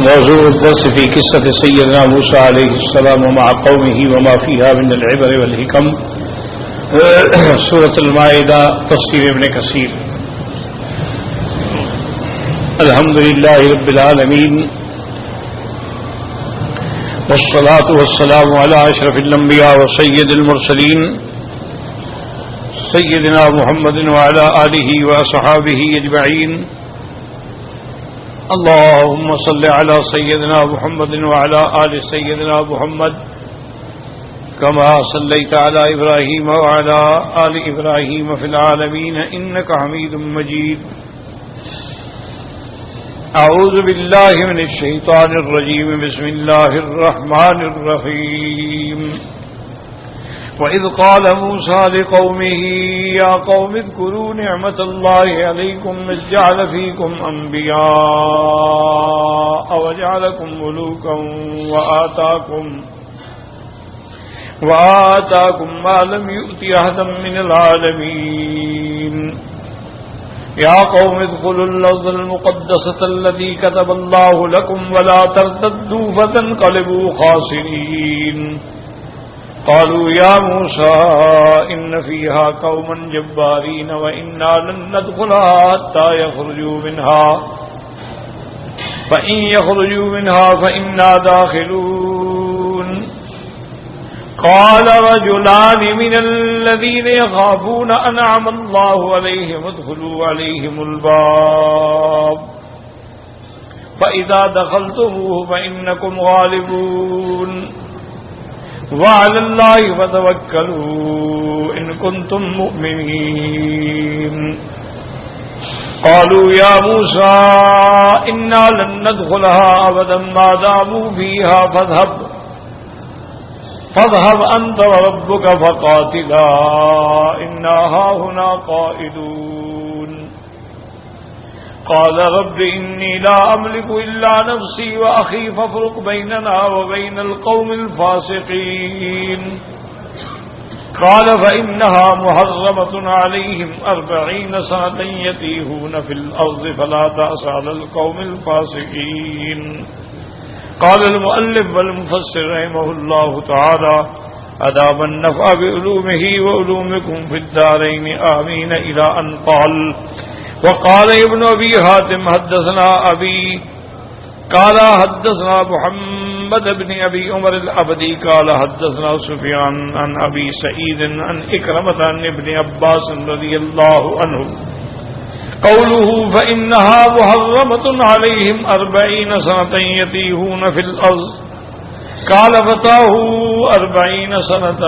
موضوع الدرس في قصة سيدنا موسى عليه السلام مع قومه وما فيها من العبر والحكم. سورة المائدہ تفسیر ابن کثیر. الحمد للہ رب العالمین والصلاة والسلام على أشرف الأنبياء وسيد المرسلين سيدنا محمد وعلى آله وأصحابه أجمعين. اللهم صل على سيدنا محمد وعلى آل سيدنا محمد كما صليت على إبراهيم وعلى آل إبراهيم في العالمين إنك حميد مجيد. أعوذ بالله من الشيطان الرجيم. بسم الله الرحمن الرحيم. وإذ قال موسى لقومه يا قوم اذكروا نعمة الله عليكم إذ جعل فيكم أنبياء وجعلكم ملوكا وآتاكم ما لم يؤت أحدا من العالمين. يا قوم ادخلوا الأرض المقدسة التي كتب الله لكم ولا ترتدوا فتنقلبوا خاسرين. قالوا يا موسى إن فيها قوما جبارين وإنا لن ندخلها حتى يخرجوا منها فإن يخرجوا منها فإنا داخلون. قال رجلان من الذين يخافون أنعم الله عليهم ادخلوا عليهم الباب فإذا دخلتموه فإنكم غالبون وعلى الله فتوكلوا إن كنتم مؤمنين. قالوا يا موسى إنا لن ندخلها أبدا ما داموا فيها فاذهب أنت وربك فقاتلا إنا هاهنا قائدون. قال رب إني لا أملك إلا نفسي وأخي فافرق بيننا وبين القوم الفاسقين. قال فإنها محرمة عليهم 40 سنة يتيهون في الأرض فلا تأس على القوم الفاسقين. قال المؤلف والمفسر رحمه الله تعالى أدام النفع بعلومه وعلومكم في الدارين آمين إلى أن قال وقال ابن أبي حاتم حدثنا أبي قال حدثنا محمد بن أبي عمر العبدي قال حدثنا سفيان عن أبي سعيد عن إكرمة عن ابن عباس رضي الله عنه قوله فإنها محرمة عليهم 40 سنة يتيهون في الأرض. قال فتاه 40 سنة.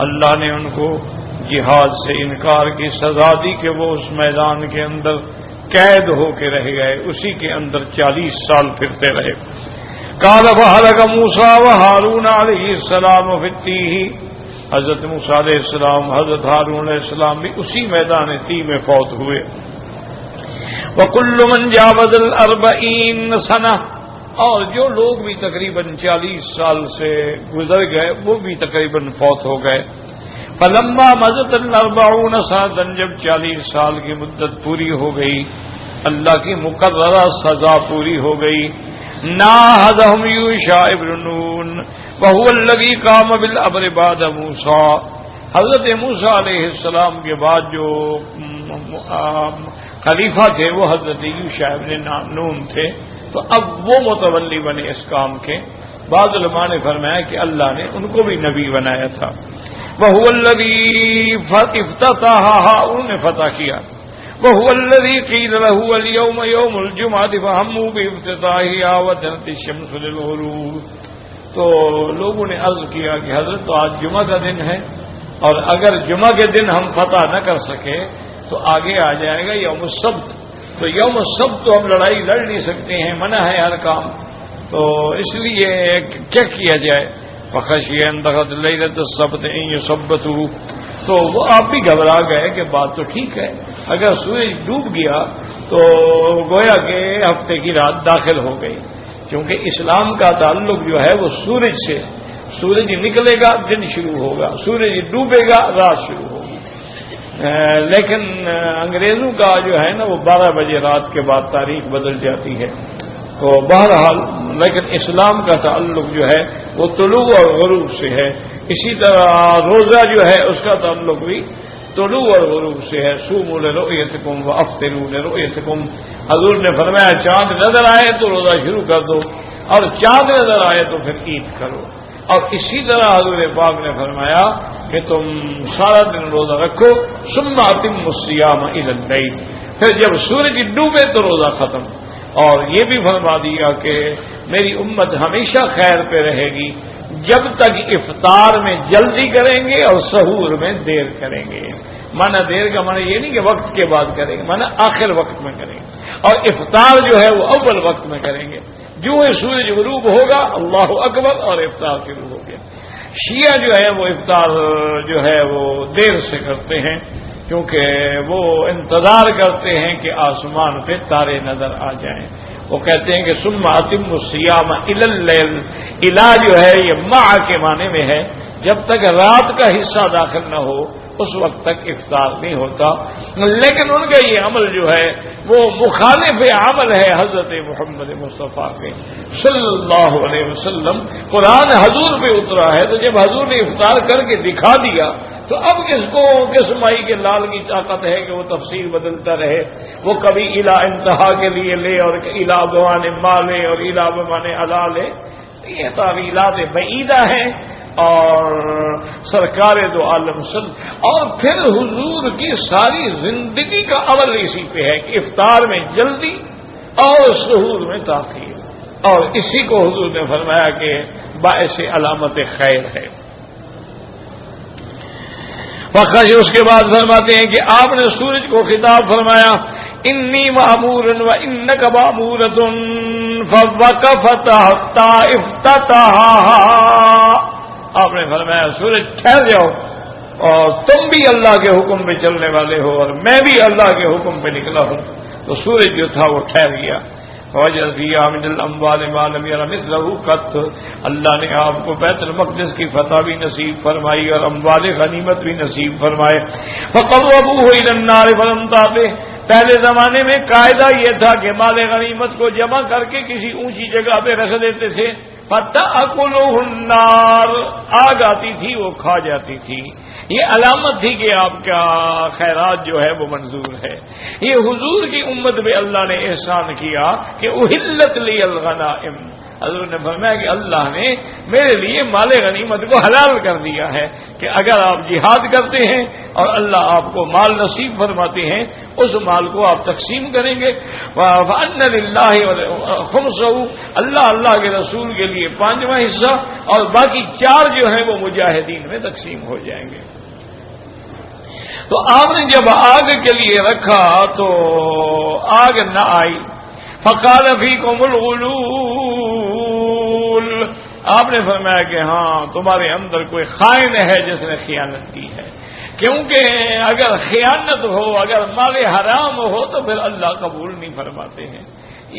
اللہ نے ان کو جہاد سے انکار کی سزا دی کہ وہ اس میدان کے اندر قید ہو کے رہ گئے، اسی کے اندر 40 سال پھرتے رہے. قال فهلك موسى وهارون علیہ السلام في التيه. حضرت موسیٰ علیہ السلام حضرت ہارون علیہ السلام بھی اسی میدان تی میں فوت ہوئے. وكل من جاوز 40 سنة. اور جو لوگ بھی تقریباً 40 سال سے گزر گئے وہ بھی تقریباً فوت ہو گئے. فلما مضت 40 سنة. جب 40 سال کی مدت پوری ہو گئی، اللہ کی مقررہ سزا پوری ہو گئی. ناہدہم یوشع ابن نون وهو الذي قام بالامر بعد موسیٰ. حضرت موسیٰ علیہ السلام کے بعد جو خلیفہ تھے وہ حضرت یوشع ابن نون تھے، تو اب وہ متولی بنے اس کام کے. بعض علماء نے فرمایا کہ اللہ نے ان کو بھی نبی بنایا تھا. وَهُوَ الَّذِي افتتحها. انہوں نے فتح کیا. وَهُوَ الَّذِي قِيلَ لَهُ الْيَوْمَ يَوْمُ الْجُمْعَةِ فَهَمُّوا بِافتتاحِهَا وَجَنَتِ الشَّمْسُ لِلْغُرُوبِ. تو لوگوں نے عرض کیا کہ حضرت تو آج جمعہ کا دن ہے، اور اگر جمعہ کے دن ہم فتح نہ کر سکے تو آگے آ جائے گا یوم السبت. تو یوم السبت تو ہم لڑائی لڑ نہیں سکتے ہیں، منع ہے ہر کام. تو اس لیے کیا کیا جائے؟ فخشی ان دخلت لیلۃ السبت ان یثبتوا. تو وہ آپ بھی گھبرا گئے کہ بات تو ٹھیک ہے، اگر سورج ڈوب گیا تو گویا کہ ہفتے کی رات داخل ہو گئی، کیونکہ اسلام کا تعلق جو ہے وہ سورج سے. سورج نکلے گا دن شروع ہوگا، سورج ڈوبے گا رات شروع ہوگی. لیکن انگریزوں کا جو ہے نا وہ 12 بجے رات کے بعد تاریخ بدل جاتی ہے. تو بہرحال لیکن اسلام کا تعلق جو ہے وہ طلوع اور غروب سے ہے. اسی طرح روزہ جو ہے اس کا تعلق بھی طلوع اور غروب سے ہے. صوموا لرؤیتکم وافطروا لرؤیتکم. حضور نے فرمایا چاند نظر آئے تو روزہ شروع کر دو اور چاند نظر آئے تو پھر عید کرو. اور اسی طرح حضور پاک نے فرمایا کہ تم سارا دن روزہ رکھو ثم اتموا الصیام الی اللیل. پھر جب سورج ڈوبے تو روزہ ختم. اور یہ بھی فرما دیا کہ میری امت ہمیشہ خیر پہ رہے گی جب تک افطار میں جلدی کریں گے اور سحور میں دیر کریں گے. مانا دیر کا مانا یہ نہیں کہ وقت کے بعد کریں گے, مانا آخر وقت میں کریں گے. اور افطار جو ہے وہ اول وقت میں کریں گے. جو ہے سورج غروب ہوگا اللہ اکبر اور افطار شروع ہو گیا. شیعہ جو ہے وہ افطار جو ہے وہ دیر سے کرتے ہیں کیونکہ وہ انتظار کرتے ہیں کہ آسمان پہ تارے نظر آ جائیں. وہ کہتے ہیں کہ ثم اتموا الصیام الی اللیل. الا جو ہے یہ مع کے معنی میں ہے, جب تک رات کا حصہ داخل نہ ہو اس وقت تک افطار نہیں ہوتا. لیکن ان کا یہ عمل جو ہے وہ مخالف عمل ہے حضرت محمد مصطفیٰ کے صلی اللہ علیہ وسلم. قرآن حضور پہ اترا ہے تو جب حضور نے افطار کر کے دکھا دیا تو اب کس مائی کے لال کی طاقت ہے کہ وہ تفسیر بدلتا رہے. وہ کبھی الا انتہا کے لیے لے اور الا بمانے ما لے اور الا بمانے الا لے. یہ تعویلات بعیدہ ہیں اور سرکار دو عالم صلی. اور پھر حضور کی ساری زندگی کا عمل اسی پہ ہے کہ افطار میں جلدی اور سحور میں تاخیر. اور اسی کو حضور نے فرمایا کہ باعث علامت خیر ہے. وقت اس کے بعد فرماتے ہیں کہ آپ نے سورج کو خطاب فرمایا انی مامور و انک مامورۃ فوقفت حتی افتتحها. آپ نے فرمایا سورج ٹھہر جاؤ اور تم بھی اللہ کے حکم پہ چلنے والے ہو اور میں بھی اللہ کے حکم پہ نکلا ہوں. تو سورج جو تھا وہ ٹھہر گیا. وجد فیہا من الاموال ما لم یر مثلہ قط. اللہ نے آپ کو بیت المقدس کی فتح بھی نصیب فرمائی اور اموال غنیمت بھی نصیب فرمائے. فقربوہ الی النار فلم تابہ. پہلے زمانے میں قاعدہ یہ تھا کہ مال غنیمت کو جمع کر کے کسی اونچی جگہ پہ رکھ دیتے تھے. فتأکلہ النار. آگ آتی تھی وہ کھا جاتی تھی. یہ علامت تھی کہ آپ کا خیرات جو ہے وہ منظور ہے. یہ حضور کی امت میں اللہ نے احسان کیا کہ احلت لی الغنائم. حضور نے فرمایا کہ اللہ نے میرے لیے مال غنیمت کو حلال کر دیا ہے کہ اگر آپ جہاد کرتے ہیں اور اللہ آپ کو مال نصیب فرماتے ہیں اس مال کو آپ تقسیم کریں گے. وَأَنَّ لِلَّهِ خُمُسَهُ. اللہ کے رسول کے لیے 5واں حصہ اور باقی 4 جو ہیں وہ مجاہدین میں تقسیم ہو جائیں گے. تو آپ نے جب آگ کے لیے رکھا تو آگ نہ آئی. فقال فیکم الغلول. آپ نے فرمایا کہ ہاں تمہارے اندر کوئی خائن ہے جس نے خیانت کی ہے. کیونکہ اگر خیانت ہو, اگر مال حرام ہو تو پھر اللہ قبول نہیں فرماتے ہیں.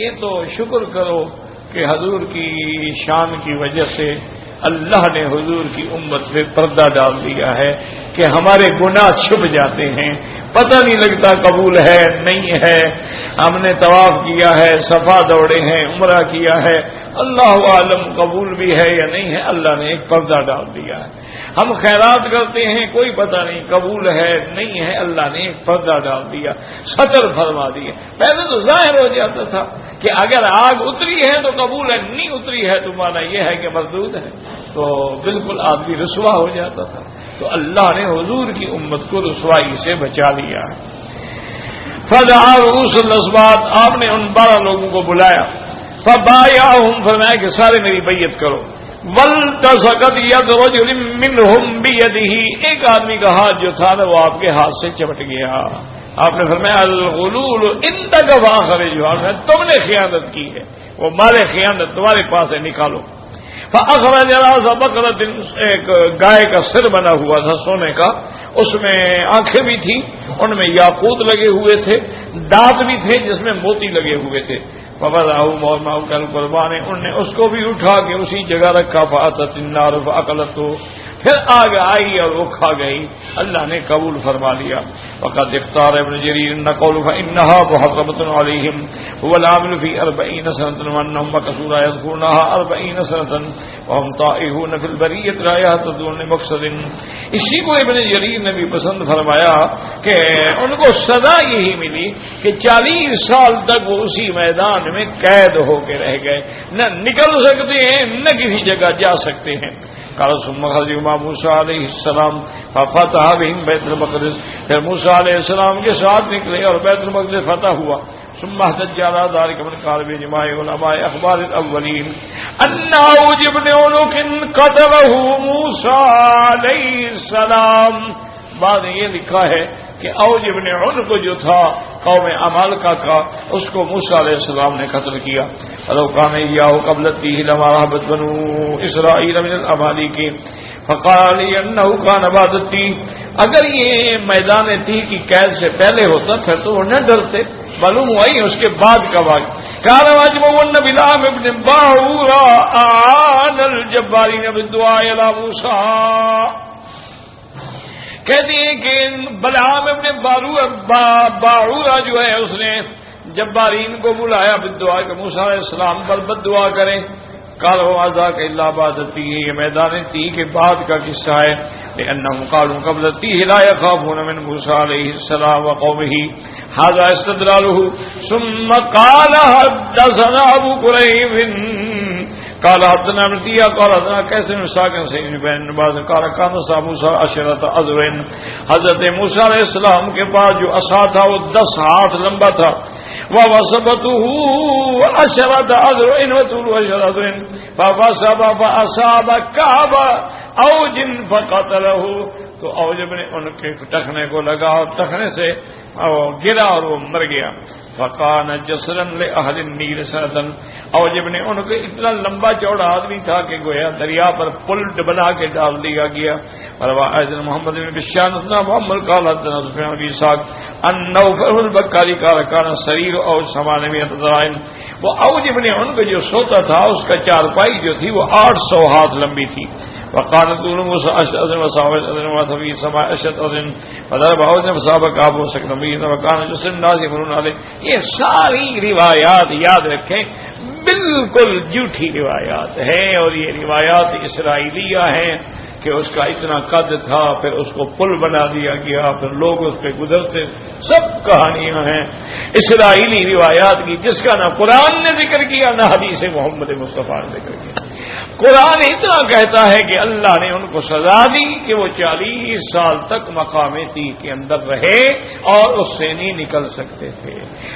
یہ تو شکر کرو کہ حضور کی شان کی وجہ سے اللہ نے حضور کی امت سے پردہ ڈال دیا ہے کہ ہمارے گناہ چھپ جاتے ہیں, پتہ نہیں لگتا قبول ہے نہیں ہے. ہم نے طواف کیا ہے, صفا دوڑے ہیں, عمرہ کیا ہے, اللہ عالم قبول بھی ہے یا نہیں ہے. اللہ نے ایک پردہ ڈال دیا ہے. ہم خیرات کرتے ہیں کوئی پتہ نہیں قبول ہے نہیں ہے. اللہ نے ایک پردہ ڈال دیا, ستر فرما دیا. پہلے تو ظاہر ہو جاتا تھا کہ اگر آگ اتری ہے تو قبول ہے, نہیں اتری ہے تو مانا یہ ہے کہ مردود ہے. تو بالکل آدمی رسوا ہو جاتا تھا. تو اللہ نے حضور کی امت کو رسوائی سے بچا لیا. فدعا رؤوس الاسباط. آپ نے ان 12 لوگوں کو بلایا. فبایعہم. فرمایا کہ سارے میری بیعت کرو. والتصقت ید رجل منہم بیدہ. ایک آدمی کا ہاتھ جو تھا نا وہ آپ کے ہاتھ سے چمٹ گیا. آپ نے فرمایا الغلول عندک فاخرجھا. تم نے خیانت کی ہے, وہ مال خیانت تمہارے پاس ہے, نکالو. فاخرج راس بقرۃ. ایک گائے کا سر بنا ہوا تھا سونے کا, اس میں آنکھیں بھی تھی, ان میں یاقوت لگے ہوئے تھے, دانت بھی تھے جس میں موتی لگے ہوئے تھے. فبراہ مورما کل قربان. انہوں نے اس کو بھی اٹھا کے اسی جگہ رکھا. فاتت النار فاکلتہ. پھر آگ آئی اور وہ کھا گئی، اللہ نے قبول فرما لیا۔ وقد اختار ابن جریر ان قول فانها محرمۃ علیہم هو العامل فی 40 سنۃ وانهم مكثوا لا يذكرونها 40 سنۃ وهم طائعون فی البریۃ لا يهتدون لمقصد۔ اسی کو ابن جریر نے بھی پسند فرمایا کہ ان کو سزا یہی ملی کہ 40 سال تک وہ اسی میدان میں قید ہو کے رہ گئے، نہ نکل سکتے ہیں نہ کسی جگہ جا سکتے ہیں۔ قال ثم خرج موسیٰ علیہ السلام ففتح بهم بیت المقدس، پھر موسیٰ علیہ السلام کے ساتھ نکلے اور بیت المقدس فتح ہوا۔ ثم احتج على ذلك من قال بجماع علماء اخبار الاولین ان اوج بن عنق قتله موسیٰ علیہ السلام۔ بعد یہ لکھا ہے کہ اوج ابن عنق جو تھا قوم عمالقہ کا، اس کو موسیٰ علیہ السلام نے قتل کیا۔ ولو کان یاہ قبل تیہ لما رہبت بنو اسرائیل من الامالیک فقال انه کان بعد تیہ، اگر یہ میدان تیہ کی قید سے پہلے ہوتا پھر تو وہ نہ ڈرتے، معلوم ہوا ہی اس کے بعد کا واقعہ۔ کان واجب بلعام ابن باعورا اعان الجبارین بالدعاء علی موسیٰ، کہتے ہیں کہ بلعام ابن باعورا جو ہے اس نے جبارین کو بلایا بالدعاء کہ موسیٰ علیہ السلام پر بد دعا کریں۔ قالوا ذاک الا بعد تیہ، یہ میدان تیہ کے بعد کا قصہ ہے، لانهم قالوا قبل تیہ لا يخافون من موسیٰ علیہ السلام وقومه، هذا استدلاله۔ ثم قال حدثنا ابو قریب قال حدثنا ابن قال حدثنا کیسے مساکن سے بین بعض قال کان موسیٰ عشرۃ اذر، حضرت موسیٰ علیہ السلام کے پاس جو عصا تھا وہ 10 ہاتھ لمبا تھا، ووسبته عشرۃ اذر وطول عشرۃ فاصاب كعب اوج فقتله، تو اوج نے ان کے ٹخنے کو لگا اور ٹخنے سے گرا اور وہ مر گیا۔ فقان جسرا لاهل النیل سنتا، اوج نے ان کو اتنا لمبا چوڑا آدمی تھا کہ گویا دریا پر پل بنا کے ڈال دیا گیا۔ روایت محمد بن بشار محمد قال حدثنا سفیان بن اسحاق ان نوفل البکاری قال كان سرير او 800 ذراع، وہ اوج بن ان کو جو سوتا تھا اس کا چارپائی جو تھی وہ 800 ہاتھ لمبی تھی۔ وقال طول موسى اشد وصاوت وثبي سماء اشد اذن فضرب اوج وصاب كعب وسكن بين وكان جسر الناس يمرون عليه۔ یہ ساری روایات یاد رکھیں بالکل جھوٹی روایات ہیں، اور یہ روایات اسرائیلیہ ہیں کہ اس کا اتنا قد تھا، پھر اس کو پل بنا دیا گیا، پھر لوگ اس پہ گزرتے، سب کہانیاں ہیں اسرائیلی روایات کی، جس کا نہ قرآن نے ذکر کیا نہ حدیث محمد مصطفیٰ نے ذکر کیا۔ قرآن اتنا کہتا ہے کہ اللہ نے ان کو سزا دی کہ وہ 40 سال تک مقام تیہ کے اندر رہے اور اس سے نہیں نکل سکتے تھے۔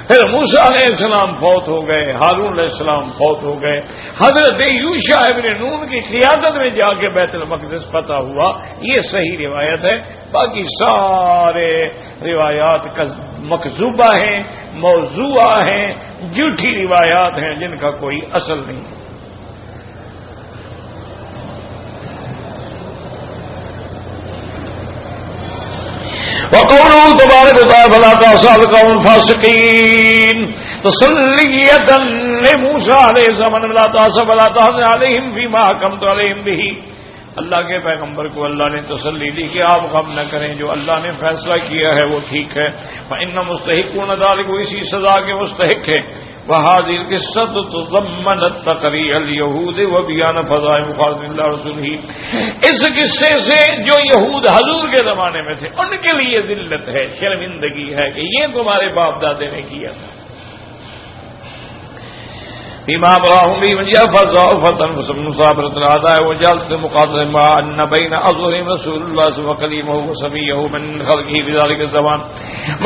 پھر موسیٰ علیہ السلام فوت ہو گئے، ہارون علیہ السلام فوت ہو گئے، حضرت یوشع ابن نون کی قیادت میں جا کے بیت المقدس فتح ہوا۔ یہ صحیح روایت ہے، باقی سارے روایات مکذوبہ ہیں، موضوعہ ہیں، جھوٹی روایات ہیں جن کا کوئی اصل نہیں۔ وقوله تبارك وتعالى فلا تعصوا القوم الفاسقين، تسلية لموسى عليه السلام فلا تعصوا ولا تحزن عليهم فيما حكمت عليهم به۔ اللہ کے پیغمبر کو اللہ نے تسلی دی کہ آپ غم نہ کریں، جو اللہ نے فیصلہ کیا ہے وہ ٹھیک ہے۔ فإن مستحقون ذلك، وہ اسی سزا کے مستحق ہے۔ وهذه القصة تضمنت تقريع اليهود وبيان فضائل مخالفة الله ورسوله، اس قصے سے جو یہود حضور کے زمانے میں تھے ان کے لیے ذلت ہے، شرمندگی ہے کہ یہ تمہارے باپ دادے نے کیا تھا۔ فيما أبراهم به من يفزع فتن مصابرة الأعداء وجعلت المقاتل مع أن بين أظهرهم رسول الله وكليمه وصبيه من خلقه في ذلك الزمان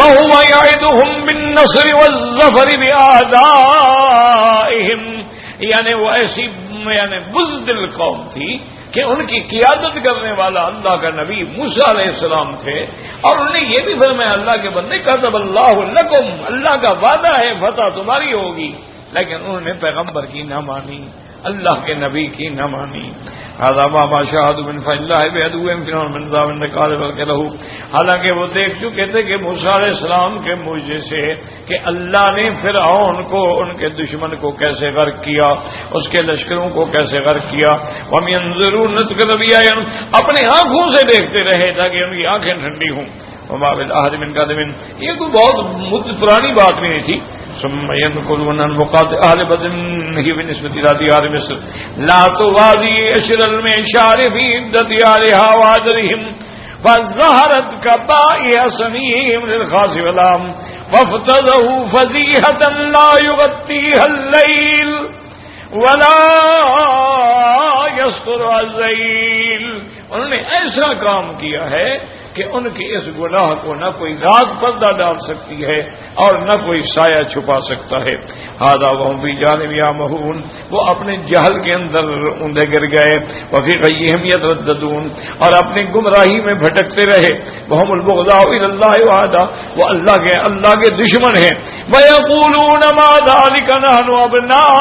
وهو يعدهم بالنصر والظفر بأعدائهم، یعنی وہ ایسی بزدل قوم تھی کہ ان کی قیادت کرنے والا اللہ کا نبی موسیٰ علیہ السلام تھے، اور انہوں نے یہ بھی فرمایا اللہ کے بندے کتب اللہ لکم، اللہ کا وعدہ ہے فتح تمہاری ہوگی، لیکن انہوں نے پیغمبر کی نہ مانی، اللہ کے نبی کی نہ مانی. هذا ما شاهد من فضل الله بعدوهم فرعون من ذا من قال له. حالانکہ وہ دیکھ چکے تھے کہ موسیٰ علیہ السلام کے معجزے سے کہ اللہ نے فرعون کو ان کے دشمن کو کیسے غرق کیا، اس کے لشکروں کو کیسے غرق کیا. وَهُمْ يَنظُرُونَ نَتْقَلَّ بِأَعْيُنِهِمْ، اپنے آنکھوں سے دیکھتے رہے تاکہ ان کی آنکھیں ٹھنڈی ہوں. وما بالعهد من قدم، یہ کوئی بہت پرانی بات نہیں تھی. ثم ينقلون المقات اهل بدن هي بالنسبه الى ديار مصر لا توازي اشر المعشار في عدة ديارها وادرهم فظهرت كبائع سنيهم للخاص والعام وافتضحوا فضيحة لا يغطيها الليل ولا يستر الذيل. انہوں نے ایسا کام کیا ہے کہ ان کے اس گناہ کو نہ کوئی رات پردہ ڈال سکتی ہے اور نہ کوئی سایہ چھپا سکتا ہے. ہاذا وهم فی جانب یعمہون، وہ اپنے جہل کے اندر اوندے گر گئے. وفی غیہم یترددون، اور اپنی گمراہی میں بھٹکتے رہے. وهم البغضاء الی اللہ وحدہ، وہ اللہ کے دشمن ہیں. ویقولون ما ذلک نحن ابناء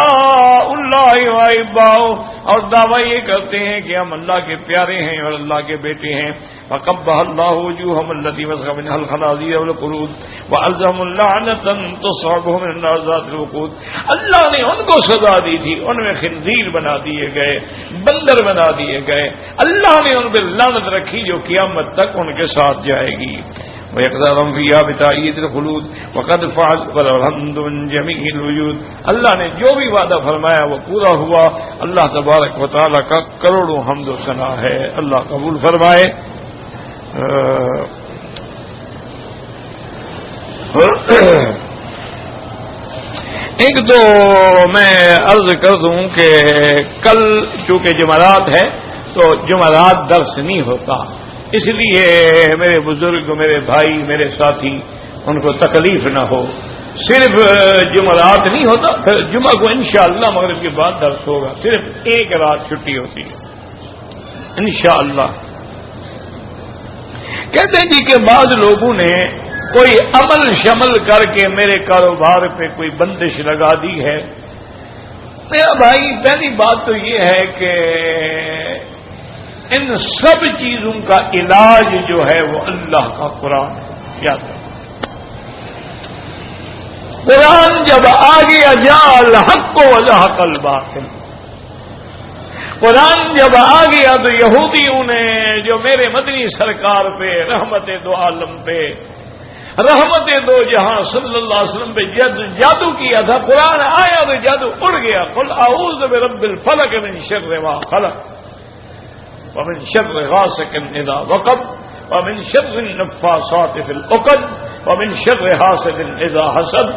اللہ واحباؤہ، اور دعویٰ یہ کرتے ہیں کہ ہم اللہ کے پیارے ہیں اور اللہ کے بیٹے ہیں. فقبح اللہ وجوہهم التي مسخ منها الخنازير والقرود والزمهم اللعنة تصعبهم من النار ذات الوقود. اللہ نے ان کو سزا دی تھی، ان میں خنزیر بنا دیے گئے، بندر بنا دیے گئے. اللہ نے ان پہ لعنت رکھی جو قیامت تک ان کے ساتھ جائے گی. وَيَقْذَرُهُمْ فِيهَا بِتَأْيِيدِ الْخُلُودِ وَقَدْ فَعَلَ وَالْحَمْدُ مِنْ جَمِيعِ الْوُجُودِ. اللہ نے جو بھی وعدہ فرمایا وہ پورا ہوا. اللہ تبارک و تعالیٰ کا کروڑوں حمد و ثنا ہے. اللہ قبول فرمائے. ایک تو میں عرض کر دوں کہ کل چونکہ جمعرات ہے تو جمعرات درس نہیں ہوتا، اس لیے میرے بزرگ، میرے بھائی، میرے ساتھی ان کو تکلیف نہ ہو. صرف جمعرات نہیں ہوتا، پھر جمعہ کو انشاءاللہ مغرب کے بعد درس ہوگا. صرف ایک رات چھٹی ہوتی ہے انشاءاللہ. کہتے ہیں جی کہ بعض لوگوں نے کوئی عمل شمل کر کے میرے کاروبار پہ کوئی بندش لگا دی ہے. میرا بھائی پہلی بات تو یہ ہے کہ ان سب چیزوں کا علاج جو ہے وہ اللہ کا قرآن ہے. یاد رکھو، قرآن جب آ گیا جاء الحق وزهق الباطل، قرآن جب آ گیا تو یہودیوں نے جو میرے مدنی سرکار پہ رحمت دو عالم پہ رحمت دو جہاں صلی اللہ علیہ وسلم پہ جادو کیا تھا. قرآن آیا تو جادو اڑ گیا. قل اعوذ برب الفلق من شر ما خلق ومن شر غاسق اذا وقب ومن شر النفاثات في العقد ومن شر حاسد اذا حسد.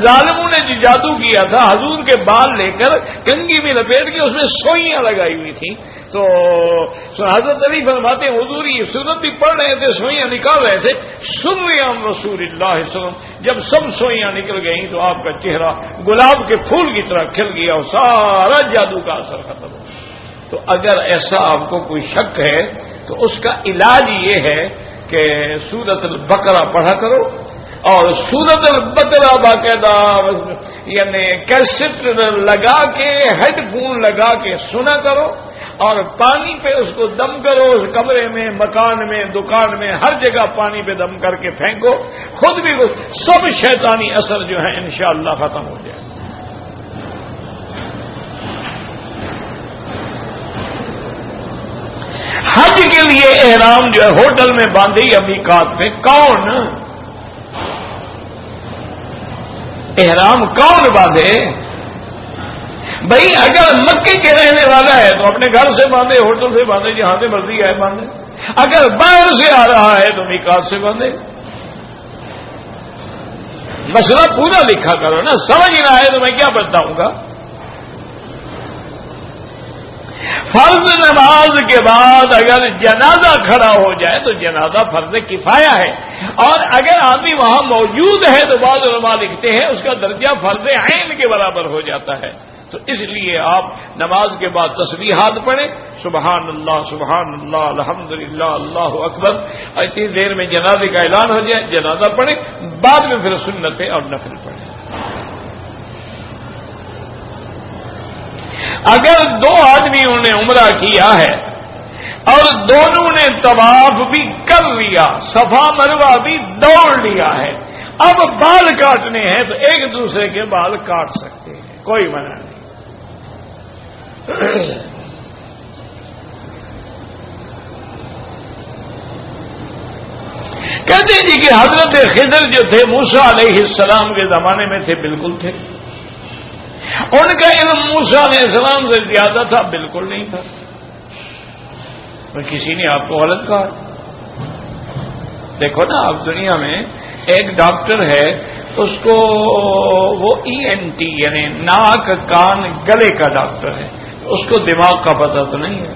ظالموں نے جو جادو کیا تھا حضور کے بال لے کر کنگھی میں لپیٹ کے اس میں سوئیاں لگائی ہوئی تھیں. تو حضرت علی فرماتے ہیں حضور یہ سورت بھی پڑھ رہے تھے، سوئیاں نکال رہے تھے. سریام رسول اللہ صلی اللہ علیہ وسلم، جب سب سوئیاں نکل گئیں تو آپ کا چہرہ گلاب کے پھول کی طرح کھل گیا اور سارا جادو کا اثر ختم ہو. تو اگر ایسا آپ کو کوئی شک ہے تو اس کا علاج یہ ہے کہ سورۃ البقرہ پڑھا کرو، اور سورۃ البقرہ باقاعدہ یعنی کیسٹ لگا کے ہیڈ فون لگا کے سنا کرو، اور پانی پہ اس کو دم کرو. کمرے میں، مکان میں، دکان میں، ہر جگہ پانی پہ دم کر کے پھینکو. خود بھی سب شیطانی اثر جو ہے انشاءاللہ ختم ہو جائے. حج کے لیے احرام جو ہے ہوٹل میں باندھے یا میقات میں، کون احرام کون باندھے؟ بھائی اگر مکے کے رہنے والا ہے تو اپنے گھر سے باندھے، ہوٹل سے باندھے، جہاں سے مرضی ہے باندھے. اگر باہر سے آ رہا ہے تو میقات سے باندھے. مسئلہ پورا لکھا کرو نا، سمجھ نہ آئے تو میں کیا بتاؤں گا. فرض نماز کے بعد اگر جنازہ کھڑا ہو جائے تو جنازہ فرض کفایہ ہے، اور اگر آدمی وہاں موجود ہے تو بعض علماء لکھتے ہیں اس کا درجہ فرض عین کے برابر ہو جاتا ہے. تو اس لیے آپ نماز کے بعد تسبیحات پڑھیں، سبحان اللہ الحمدللہ اللہ اکبر. اتنی دیر میں جنازے کا اعلان ہو جائے جنازہ پڑھیں، بعد میں پھر سنتیں اور نفل پڑھیں. اگر دو آدمیوں نے عمرہ کیا ہے اور دونوں نے طواف بھی کر لیا، صفا مروہ بھی دوڑ لیا ہے، اب بال کاٹنے ہیں تو ایک دوسرے کے بال کاٹ سکتے ہیں، کوئی منع نہیں۔ کہتے ہیں جی کہ حضرت خضر جو تھے موسیٰ علیہ السلام کے زمانے میں تھے، بالکل تھے، ان کا علم موسیٰ علیہ السلام سے زیادہ تھا، بالکل نہیں تھا، کسی نے آپ کو غلط کہا۔ دیکھو نا، اب دنیا میں ایک ڈاکٹر ہے، اس کو وہ ENT یعنی ناک کان گلے کا ڈاکٹر ہے، اس کو دماغ کا پتہ تو نہیں ہے۔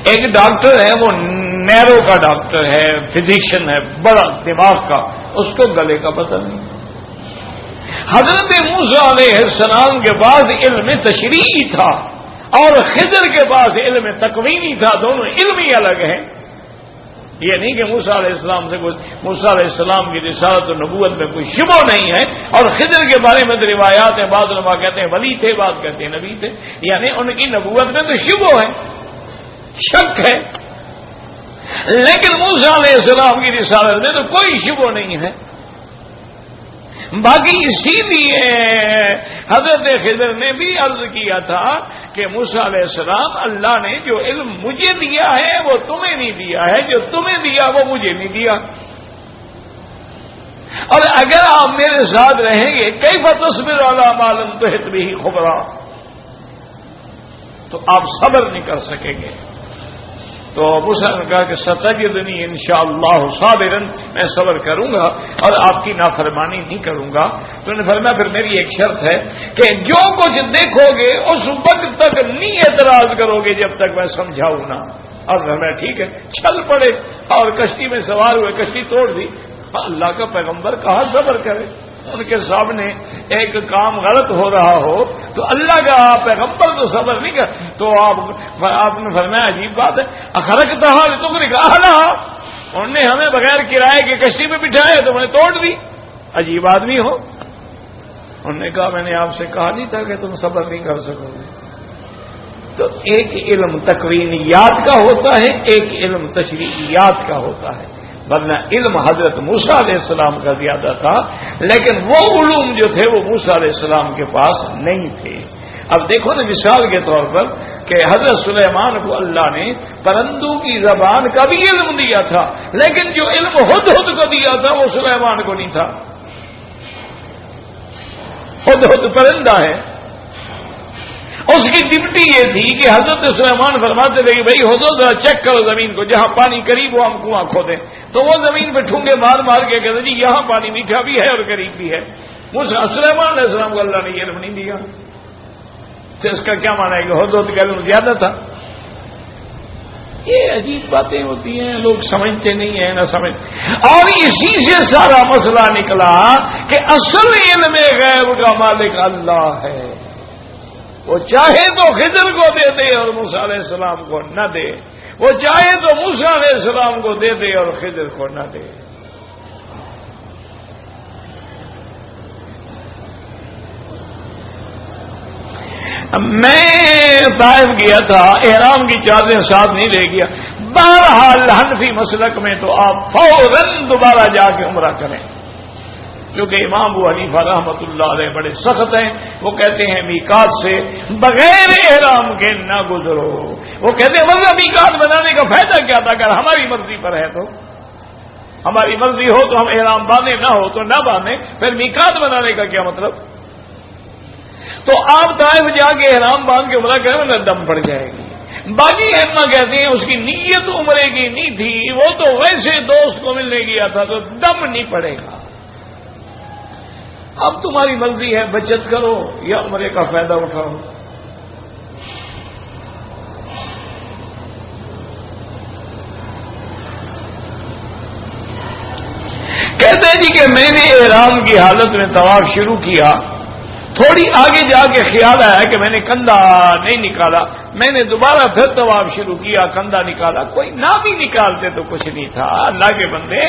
ایک ڈاکٹر ہے وہ نیرو کا ڈاکٹر ہے، فزیشین ہے بڑا دماغ کا، اس کو گلے کا پتہ نہیں۔ حضرت موسیٰ علیہ السلام کے پاس علم تشریعی تھا اور خضر کے پاس علم تکوینی تھا، دونوں علم ہی الگ ہیں۔ یہ نہیں کہ موسیٰ علیہ السلام سے موسیٰ علیہ السلام کی رسالت و نبوت میں کوئی شبہ نہیں ہے، اور خضر کے بارے میں روایات ہیں، بعض علماء کہتے ہیں ولی تھے، بعض کہتے ہیں نبی تھے، یعنی ان کی نبوت میں تو شبہ ہے، شک ہے، لیکن موسیٰ علیہ السلام کی رسالت میں تو کوئی شبہ نہیں ہے۔ باقی اسی لیے حضرت خضر نے بھی عرض کیا تھا کہ موسیٰ علیہ السلام، اللہ نے جو علم مجھے دیا ہے وہ تمہیں نہیں دیا ہے، جو تمہیں دیا وہ مجھے نہیں دیا، اور اگر آپ میرے ساتھ رہیں گے کیف تصبر علی ما لم تحط بہ خبرا، تو آپ صبر نہیں کر سکیں گے۔ تو موسیٰ نے کہا کہ ستجدنی انشاءاللہ صابرا، میں صبر کروں گا اور آپ کی نافرمانی نہیں کروں گا۔ تو انہوں نے فرمایا پھر میری ایک شرط ہے کہ جو کچھ دیکھو گے اس وقت تک نہیں اعتراض کرو گے جب تک میں سمجھاؤں نہ۔ اور میں ٹھیک ہے، چل پڑے اور کشتی میں سوار ہوئے، کشتی توڑ دی۔ اللہ کا پیغمبر کہاں صبر کرے، ان کے سامنے ایک کام غلط ہو رہا ہو تو اللہ کا پیغمبر تو صبر نہیں کر، تو آپ نے فرمایا عجیب بات ہے، اخرجتھا لتغرقھا، انہوں نے ہمیں بغیر کرائے کے کشتی میں بٹھایا تو میں توڑ دی، عجیب آدمی ہو۔ انہوں نے کہا میں نے آپ سے کہا نہیں تھا کہ تم صبر نہیں کر سکو گے۔ تو ایک علم تکوینیات کا ہوتا ہے، ایک علم تشریعیات کا ہوتا ہے، ورنہ علم حضرت موسیٰ علیہ السلام کا زیادہ تھا، لیکن وہ علوم جو تھے وہ موسیٰ علیہ السلام کے پاس نہیں تھے۔ اب دیکھو نا، مثال کے طور پر کہ حضرت سلیمان کو اللہ نے پرندوں کی زبان کا بھی علم دیا تھا، لیکن جو علم ہدہد کو دیا تھا وہ سلیمان کو نہیں تھا۔ ہدہد پرندہ ہے، اس کی ڈپٹی یہ تھی کہ حضرت سلیمان فرماتے تھے کہ بھائی ہدہد ذرا چیک کرو زمین کو، جہاں پانی قریب ہو ہم کنواں کھودیں، تو وہ زمین پہ ٹھونگے مار مار کے کہتے جی یہاں پانی میٹھا بھی ہے اور قریب بھی ہے۔ سلیمان علیہ السلام کو اللہ نے یہ علم نہیں دیا، تو اس کا کیا معنی ہے کہ ہدہد کا علم زیادہ تھا؟ یہ عجیب باتیں ہوتی ہیں، لوگ سمجھتے نہیں ہیں، نہ سمجھ، اور اسی سے سارا مسئلہ نکلا کہ اصل علم غیب کا مالک اللہ ہے، وہ چاہے تو خضر کو دے دے اور موسیٰ علیہ السلام کو نہ دے، وہ چاہے تو موسیٰ علیہ السلام کو دے دے اور خضر کو نہ دے۔ میں طائف گیا تھا، احرام کی چادریں ساتھ نہیں لے گیا، بہرحال حنفی مسلک میں تو آپ فوراً دوبارہ جا کے عمرہ کریں، کیونکہ امام ابو حنیفہ رحمۃ اللہ علیہ بڑے سخت ہیں، وہ کہتے ہیں میقات سے بغیر احرام کے نہ گزرو۔ وہ کہتے ہیں مطلب میقات بنانے کا فائدہ کیا تھا، اگر ہماری مرضی پر ہے تو، ہماری مرضی ہو تو ہم احرام باندھیں، نہ ہو تو نہ باندھیں، پھر میقات بنانے کا کیا مطلب؟ تو آپ طائف جا کے احرام باندھ کے عمرہ کریں نا دم پڑ جائے گی۔ باقی ائمہ کہتے ہیں اس کی نیت عمرے کی نہیں تھی، وہ تو ویسے دوست کو ملنے گیا تھا تو دم نہیں پڑے گا۔ اب تمہاری مرضی ہے، بچت کرو یا عمرے کا فائدہ اٹھاؤ۔ کہتے ہیں جی کہ میں نے احرام کی حالت میں طواف شروع کیا، تھوڑی آگے جا کے خیال آیا کہ میں نے کندھا نہیں نکالا، میں نے دوبارہ پھر طواف شروع کیا، کندھا نکالا، کوئی نہ بھی نکالتے تو کچھ نہیں تھا۔ اللہ کے بندے،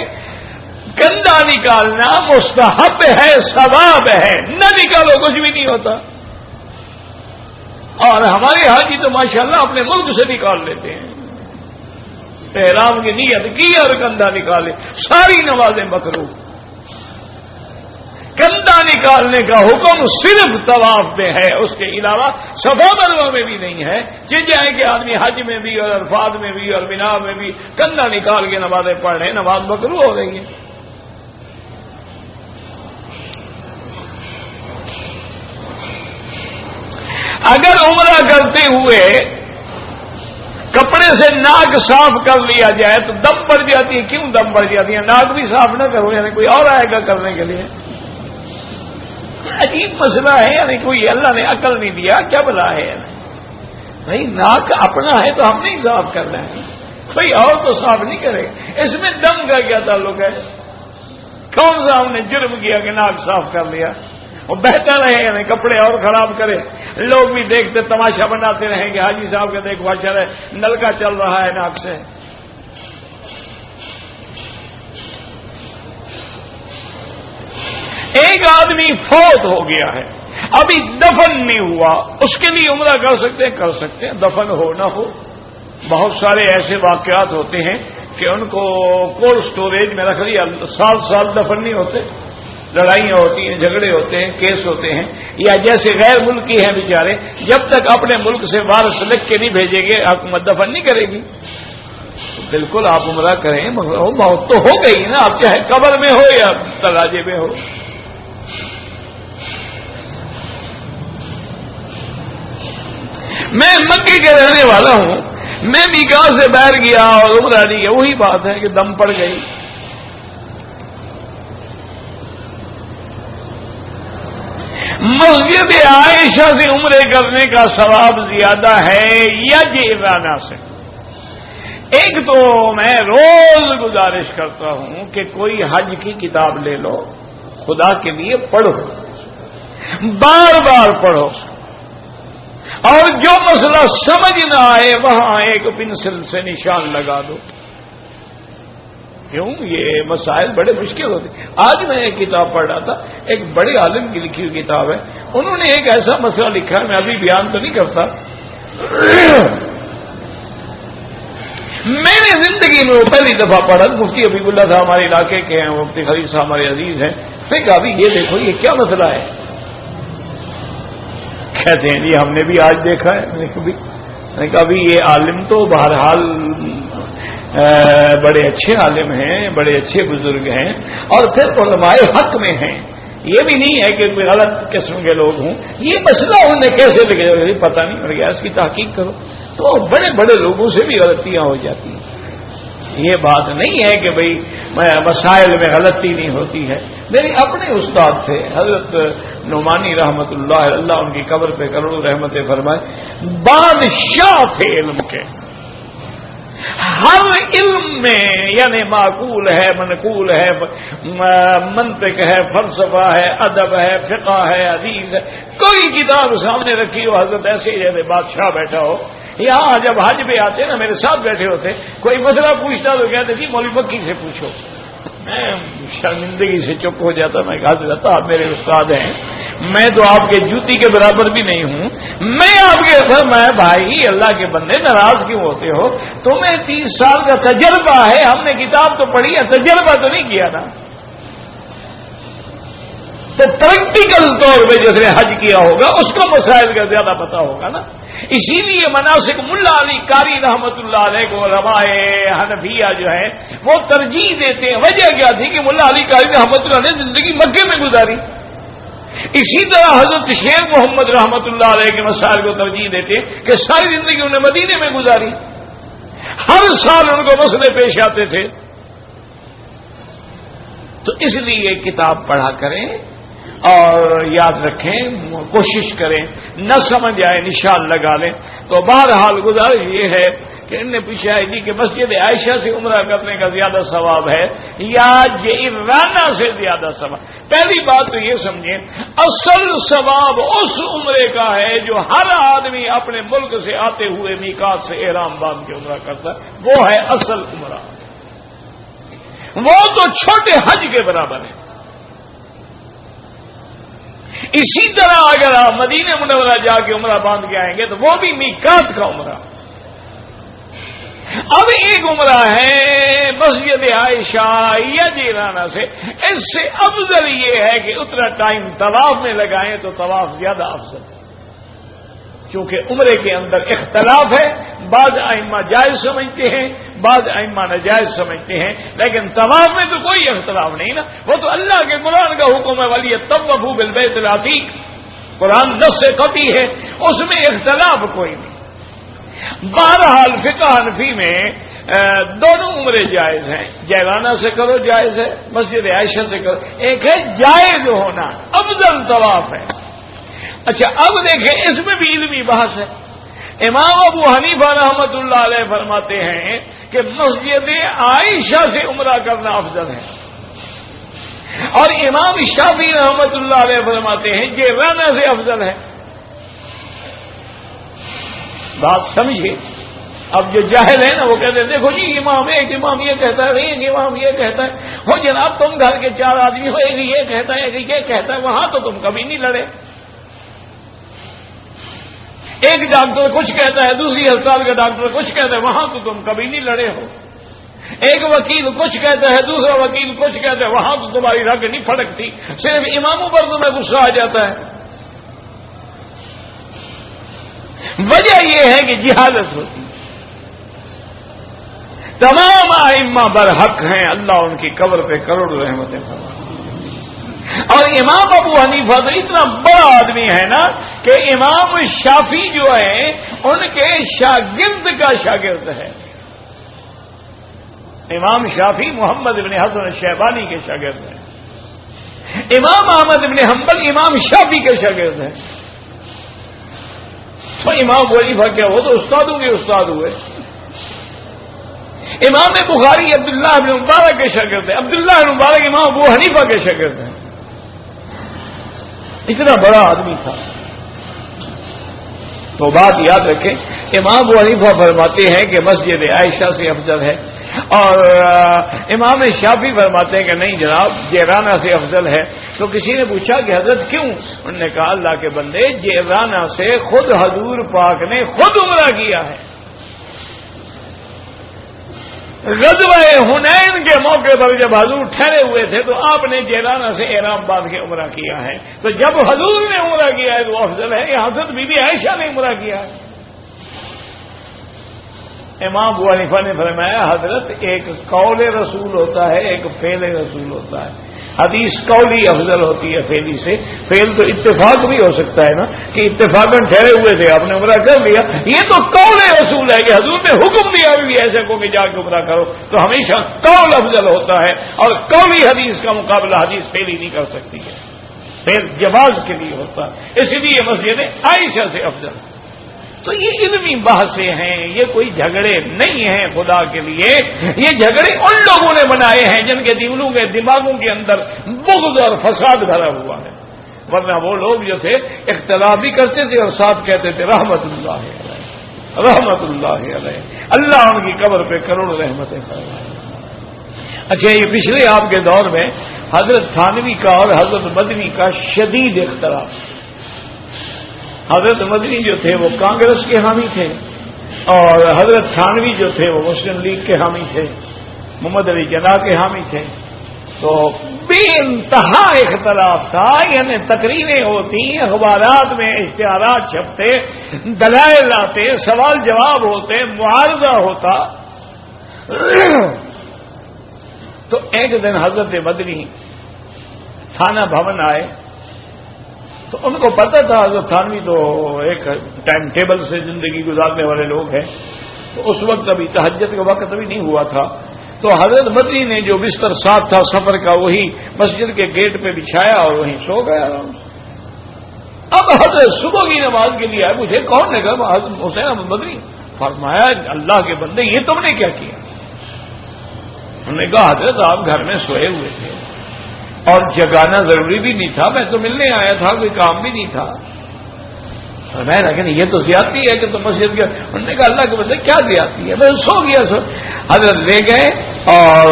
کندھا نکالنا مستحب ہے، ثواب ہے، نہ نکالو کچھ بھی نہیں ہوتا۔ اور ہمارے حاجی تو ماشاءاللہ اپنے ملک سے نکال لیتے ہیں، احرام کی نیت کی اور کندھا نکالے، ساری نمازیں مکروہ۔ کندھا نکالنے کا حکم صرف طواف میں ہے، اس کے علاوہ صفا مروا میں بھی نہیں ہے۔ جائے کہ آدمی حج میں بھی اور عرفات میں بھی اور مینا میں بھی کندھا نکال کے نمازیں پڑھ رہے ہیں، نماز مکروہ ہو رہی ہے۔ اگر عمرہ کرتے ہوئے کپڑے سے ناک صاف کر لیا جائے تو دم پڑ جاتی ہے۔ کیوں دم پڑ جاتی ہے؟ ناک بھی صاف نہ کرو، یعنی کوئی اور آئے گا کرنے کے لیے؟ عجیب مسئلہ ہے، یعنی کوئی اللہ نے عقل نہیں دیا، کیا بلا ہے؟ بھائی ناک اپنا ہے تو ہم نہیں صاف کرنا ہے، کوئی اور تو صاف نہیں کرے۔ اس میں دم کا کیا تعلق ہے؟ کون سا ہم نے جرم کیا کہ ناک صاف کر لیا؟ وہ بہتر ہے یعنی کپڑے اور خراب کرے، لوگ بھی دیکھتے تماشا بناتے رہیں کہ حاجی صاحب کا دیکھ واچر ہے، نل کا چل رہا ہے ناک سے۔ ایک آدمی فوت ہو گیا ہے، ابھی دفن نہیں ہوا، اس کے لیے عمرہ کر سکتے ہیں، دفن ہو نہ ہو۔ بہت سارے ایسے واقعات ہوتے ہیں کہ ان کو کولڈ سٹوریج میں رکھ لیا، سال دفن نہیں ہوتے، لڑائیاں ہوتی ہیں، جھگڑے ہوتے ہیں، کیس ہوتے ہیں، یا جیسے غیر ملکی ہیں بیچارے، جب تک اپنے ملک سے وارث لکھ کے نہیں بھیجیں گے حکومت دفن نہیں کرے گی۔ بالکل آپ عمرہ کریں، مگر وہ موت تو ہو گئی نا، آپ چاہے قبر میں ہو یا تراجے میں ہو۔ میں مکے کے رہنے والا ہوں، میں میقات سے باہر گیا اور عمرہ نہیں کیا، وہی بات ہے کہ دم پڑ گئی۔ مسجد عائشہ سے عمرے کرنے کا ثواب زیادہ ہے یا جیرانہ سے؟ ایک تو میں روز گزارش کرتا ہوں کہ کوئی حج کی کتاب لے لو، خدا کے لیے پڑھو، بار بار پڑھو، اور جو مسئلہ سمجھ نہ آئے وہاں ایک پنسل سے نشان لگا دو۔ کیوں؟ یہ مسائل بڑے مشکل ہوتے۔ آج میں ایک کتاب پڑھ رہا تھا، ایک بڑے عالم کی لکھی ہوئی کتاب ہے، انہوں نے ایک ایسا مسئلہ لکھا ہے، میں ابھی بیان تو نہیں کرتا، میں نے زندگی میں وہ پہلی دفعہ پڑھا، مفتی حبیب اللہ صاحب ہمارے علاقے کے ہیں، مفتی خلیل صاحب ہمارے عزیز ہیں، میں کہا بھی یہ دیکھو یہ کیا مسئلہ ہے؟ کہتے ہیں جی ہم نے بھی آج دیکھا ہے۔ میں نے کہا بھی یہ عالم تو بہرحال بڑے اچھے عالم ہیں، بڑے اچھے بزرگ ہیں، اور پھر علماء حق میں ہیں، یہ بھی نہیں ہے کہ کوئی غلط قسم کے لوگ ہوں۔ یہ مسئلہ انہوں نے کیسے لکھا؟ پتہ نہیں، مر گیا اس کی تحقیق کرو۔ تو بڑے بڑے لوگوں سے بھی غلطیاں ہو جاتی ہیں۔ یہ بات نہیں ہے کہ بھئی مسائل میں غلطی نہیں ہوتی ہے۔ میرے اپنے استاد تھے حضرت نعمانی رحمت اللہ، اللہ ان کی قبر پہ کروڑوں رحمتیں فرمائے، بادشاہ تھے علم کے، ہر علم میں، یعنی معقول ہے، منقول ہے، منطق ہے، فلسفہ ہے، ادب ہے، فقہ ہے، حدیث ہے، کوئی کتاب سامنے رکھی ہو حضرت ایسے ہی جیسے بادشاہ بیٹھا ہو۔ یہاں جب حج پہ آتے نا میرے ساتھ بیٹھے ہوتے، کوئی مسئلہ پوچھتا تو کہتے جی مولوی مکی سے پوچھو۔ میں شرمندگی سے چپ ہو جاتا، میں کہا جاتا آپ میرے استاد ہیں، میں تو آپ کے جوتی کے برابر بھی نہیں ہوں، میں آپ کے میں بھائی اللہ کے بندے ناراض کیوں ہوتے ہو؟ تمہیں 30 سال کا تجربہ ہے، ہم نے کتاب تو پڑھی ہے، تجربہ تو نہیں کیا نا، تو پریکٹیکل طور پہ جس نے حج کیا ہوگا اس کو مسائل کا زیادہ پتا ہوگا نا۔ اسی لیے مناسک ملا علی قاری رحمت اللہ علیہ کو علماء حنفیہ جو ہے وہ ترجیح دیتے ہیں۔ وجہ کیا تھی کہ ملا علی قاری رحمت اللہ نے زندگی مکے میں گزاری، اسی طرح حضرت شیخ محمد رحمت اللہ علیہ کے مسائل کو ترجیح دیتے کہ ساری زندگی انہیں مدینے میں گزاری، ہر سال ان کو مسئلے پیش آتے تھے۔ تو اس لیے کتاب پڑھا کریں اور یاد رکھیں، کوشش کریں، نہ سمجھ آئے نشان لگا لیں۔ تو بہرحال گزارش یہ ہے کہ ان نے پوچھا ہے جی کہ مسجد عائشہ سے عمرہ کرنے کا زیادہ ثواب ہے یا جعرانہ سے زیادہ ثواب؟ پہلی بات تو یہ سمجھیں، اصل ثواب اس عمرے کا ہے جو ہر آدمی اپنے ملک سے آتے ہوئے میقات سے احرام باندھ کے عمرہ کرتا ہے، وہ ہے اصل عمرہ، وہ تو چھوٹے حج کے برابر ہے۔ اسی طرح اگر آپ مدینہ منورہ جا کے عمرہ باندھ کے آئیں گے تو وہ بھی میقات کا عمرہ. اب ایک عمرہ ہے مسجد عائشہ یا جیرانہ سے، اس سے افضل یہ ہے کہ اتنا ٹائم طواف میں لگائیں تو طواف زیادہ افضل ہے، کیونکہ عمرے کے اندر اختلاف ہے. بعض ائمہ جائز سمجھتے ہیں، بعض ائمہ ناجائز سمجھتے ہیں، لیکن طواف میں تو کوئی اختلاف نہیں نا. وہ تو اللہ کے قرآن کا حکم ہے، وَلْيَطَّوَّفُوا بِالْبَيْتِ الْعَتِيقِ. قرآن نص قطعی ہے، اس میں اختلاف کوئی نہیں. بہرحال فقہ حنفی میں دونوں عمرے جائز ہیں. جیرانہ سے کرو جائز ہے، مسجد عائشہ سے کرو. ایک ہے جائز ہونا، افضل طواف ہے. اچھا اب دیکھیں اس میں بھی علمی بحث ہے. امام ابو حنیفہ رحمۃ اللہ علیہ فرماتے ہیں کہ مسجد عائشہ سے عمرہ کرنا افضل ہے، اور امام شافعی رحمۃ اللہ علیہ فرماتے ہیں جیرانہ سے افضل ہے. بات سمجھے. اب جو جاہل ہے نا وہ کہتے ہیں دیکھو جی امام ایک امام یہ کہتا ہے، ایک امام یہ کہتا ہے. ہو جناب تم گھر کے 4 آدمی ہو، ایک یہ کہتا ہے، ایک یہ کہتا ہے، وہاں تو تم کبھی نہیں لڑے. ایک ڈاکٹر کچھ کہتا ہے، دوسری ہسپتال کا ڈاکٹر کچھ کہتا ہے، وہاں تو تم کبھی نہیں لڑے ہو. ایک وکیل کچھ کہتا ہے، دوسرا وکیل کچھ کہتا ہے، وہاں تو تمہاری رگ نہیں پھڑکتی. صرف اماموں پر تمہیں غصہ آ جاتا ہے. وجہ یہ ہے کہ جہالت ہوتی ہے. تمام ائمہ برحق ہیں، اللہ ان کی قبر پہ کروڑ رحمتیں فرمائے. اور امام ابو حنیفہ تو اتنا بڑا آدمی ہے نا کہ امام شافعی جو ہے ان کے شاگرد کا شاگرد ہے. امام شافعی محمد بن حسن الشیبانی کے شاگرد ہیں. امام احمد بن حنبل امام شافعی کے شاگرد ہیں. تو امام ابو حنیفہ کیا وہ تو استادوں کے استاد ہوئے. امام بخاری عبداللہ بن مبارک کے شاگرد ہیں. عبداللہ بن مبارک امام ابو حنیفہ کے شاگرد ہیں. اتنا بڑا آدمی تھا. تو بات یاد رکھیں، امام ابو حنیفہ فرماتے ہیں کہ مسجد عائشہ سے افضل ہے، اور امام شافعی فرماتے ہیں کہ نہیں جناب جیرانہ سے افضل ہے. تو کسی نے پوچھا کہ حضرت کیوں؟ انہوں نے کہا اللہ کے بندے جیرانہ سے خود حضور پاک نے خود عمرہ کیا ہے. غزوہ حنین کے موقع پر جب حضور ٹھہرے ہوئے تھے تو آپ نے جیرانہ سے احرام باندھ کے عمرہ کیا ہے. تو جب حضور نے عمرہ کیا ہے تو افضل ہے. یہ حضرت بی بی عائشہ نے عمرہ کیا ہے. امام ابو حنیفہ نے فرمایا حضرت ایک قول رسول ہوتا ہے، ایک فعل رسول ہوتا ہے. حدیث قولی افضل ہوتی ہے فعلی سے. فعل تو اتفاق بھی ہو سکتا ہے نا کہ اتفاقاً ٹھہرے ہوئے تھے آپ نے عمرہ کر لیا. یہ تو قول رسول ہے کہ حضور نے حکم دیا بھی ایسے کو کہ جا کے عمرہ کرو. تو ہمیشہ قول افضل ہوتا ہے، اور قولی حدیث کا مقابلہ حدیث فعلی نہیں کر سکتی ہے. فعل جواز کے لیے ہوتا ہے، اس لیے مسجد عائشہ سے افضل. تو یہ علمی بحثیں ہیں، یہ کوئی جھگڑے نہیں ہیں خدا کے لیے. یہ جھگڑے ان لوگوں نے بنائے ہیں جن کے دماغوں کے اندر بغض اور فساد بھرا ہوا ہے. ورنہ وہ لوگ جو تھے اختلاف بھی کرتے تھے اور ساتھ کہتے تھے رحمت اللہ علیہ، رحمت اللہ علیہ. اللہ ان کی قبر پہ کروڑ رحمتیں فرمائے. اچھا یہ پچھلے آپ کے دور میں حضرت تھانوی کا اور حضرت مدنی کا شدید اختلاف. حضرت مدنی جو تھے وہ کانگریس کے حامی تھے، اور حضرت تھانوی جو تھے وہ مسلم لیگ کے حامی تھے، محمد علی جناح کے حامی تھے. تو بے انتہا اختلاف تھا. یعنی تقریریں ہوتی، اخبارات میں اشتہارات چھپتے، دلائل آتے، سوال جواب ہوتے، معارضہ ہوتا. تو ایک دن حضرت مدنی تھانہ بھون آئے تو ان کو پتہ تھا حضرت تھانوی تو ایک ٹائم ٹیبل سے زندگی گزارنے والے لوگ ہیں. تو اس وقت ابھی تہجد کا وقت ابھی نہیں ہوا تھا. تو حضرت مدنی نے جو بستر ساتھ تھا سفر کا وہی مسجد کے گیٹ پہ بچھایا اور وہیں سو گیا آرام سے. اب حضرت صبح کی نماز کے لیے آئے. مجھے کون نے کہا؟ حضرت حسین احمد مدنی. فرمایا اللہ کے بندے یہ تم نے کیا کیا؟ انہوں نے کہا حضرت آپ گھر میں سوئے ہوئے تھے اور جگانا ضروری بھی نہیں تھا، میں تو ملنے آیا تھا، کوئی کام بھی نہیں تھا. میں لیکن یہ تو زیادتی ہے کہ تم مسجد گئے. انہوں نے کہا اللہ کے بندے کیا زیادتی ہے؟ میں سو گیا. حضرت لے گئے اور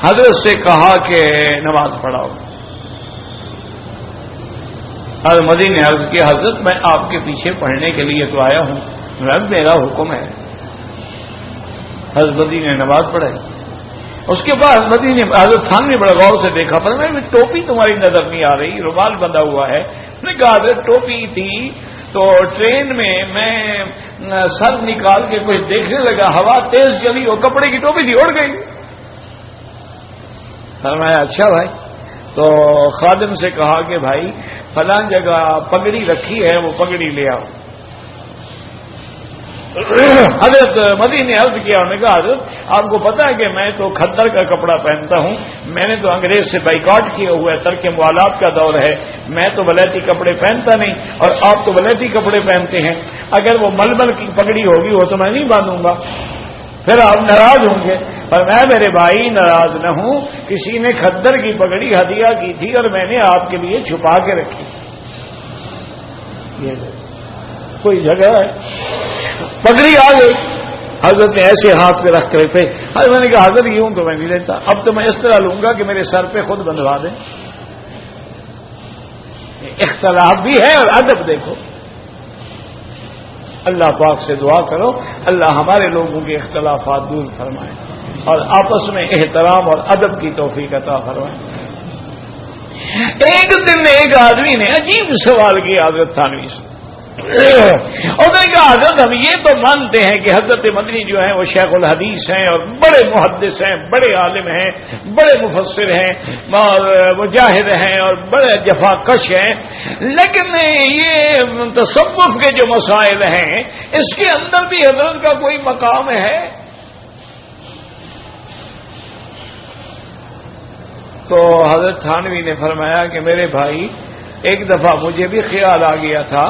حضرت سے کہا کہ نماز پڑھاؤ. اور مدی نے عرض کیا حضرت میں آپ کے پیچھے پڑھنے کے لیے تو آیا ہوں، رب میرا حکم ہے۔ حضرت مدی نے نماز پڑھائی۔ اس کے بعد مدی نے حضرت تھانوی بڑے غور سے دیکھا، پر میں ٹوپی تمہاری نظر نہیں آ رہی، رومال بندھا ہوا ہے۔ میں نے کہا حضرت ٹوپی تھی تو ٹرین میں سر نکال کے کچھ دیکھنے لگا، ہوا تیز چلی، وہ کپڑے کی ٹوپی تھی، اڑ گئی۔ فرمایا اچھا بھائی۔ تو خادم سے کہا کہ بھائی فلاں جگہ پگڑی رکھی ہے، وہ پگڑی لے آؤ۔ حضرت مدی نے عرض کیا، انہوں نے کہا حضرت آپ کو پتا ہے کہ میں تو کھدر کا کپڑا پہنتا ہوں، میں نے تو انگریز سے بائیکاٹ کیا ہوا ہے، ترک موالات کا دور ہے، میں تو ولیتی کپڑے پہنتا نہیں، اور آپ تو ولیتی کپڑے پہنتے ہیں، اگر وہ ململ کی پگڑی ہوگی وہ تو میں نہیں باندھوں گا، پھر آپ ناراض ہوں گے۔ پر میں میرے بھائی ناراض نہ ہوں، کسی نے کھدر کی پگڑی ہدیہ کی تھی اور میں نے آپ کے لیے چھپا کے رکھی، یہ کوئی جگہ ہے؟ پگڑی آ گئی، حضرت نے ایسے ہاتھ پہ رکھ کر پہ، میں نے کہا حضرت یوں تو میں نہیں لیتا، اب تو میں اس طرح لوں گا کہ میرے سر پہ خود بندھوا دیں۔ اختلاف بھی ہے اور ادب دیکھو، اللہ پاک سے دعا کرو اللہ ہمارے لوگوں کے اختلافات دور فرمائے اور آپس میں احترام اور ادب کی توفیق عطا فرمائے۔ ایک دن ایک آدمی نے عجیب سوال کیا حضرت تھانوی سے، اور میں نے کہا حضرت ہم یہ تو مانتے ہیں کہ حضرت مدنی جو ہیں وہ شیخ الحدیث ہیں اور بڑے محدث ہیں، بڑے عالم ہیں، بڑے مفسر ہیں اور مجاہد ہیں اور بڑے جفا کش ہیں، لیکن یہ تصوف کے جو مسائل ہیں اس کے اندر بھی حضرت کا کوئی مقام ہے؟ تو حضرت تھانوی نے فرمایا کہ میرے بھائی ایک دفعہ مجھے بھی خیال آ گیا تھا،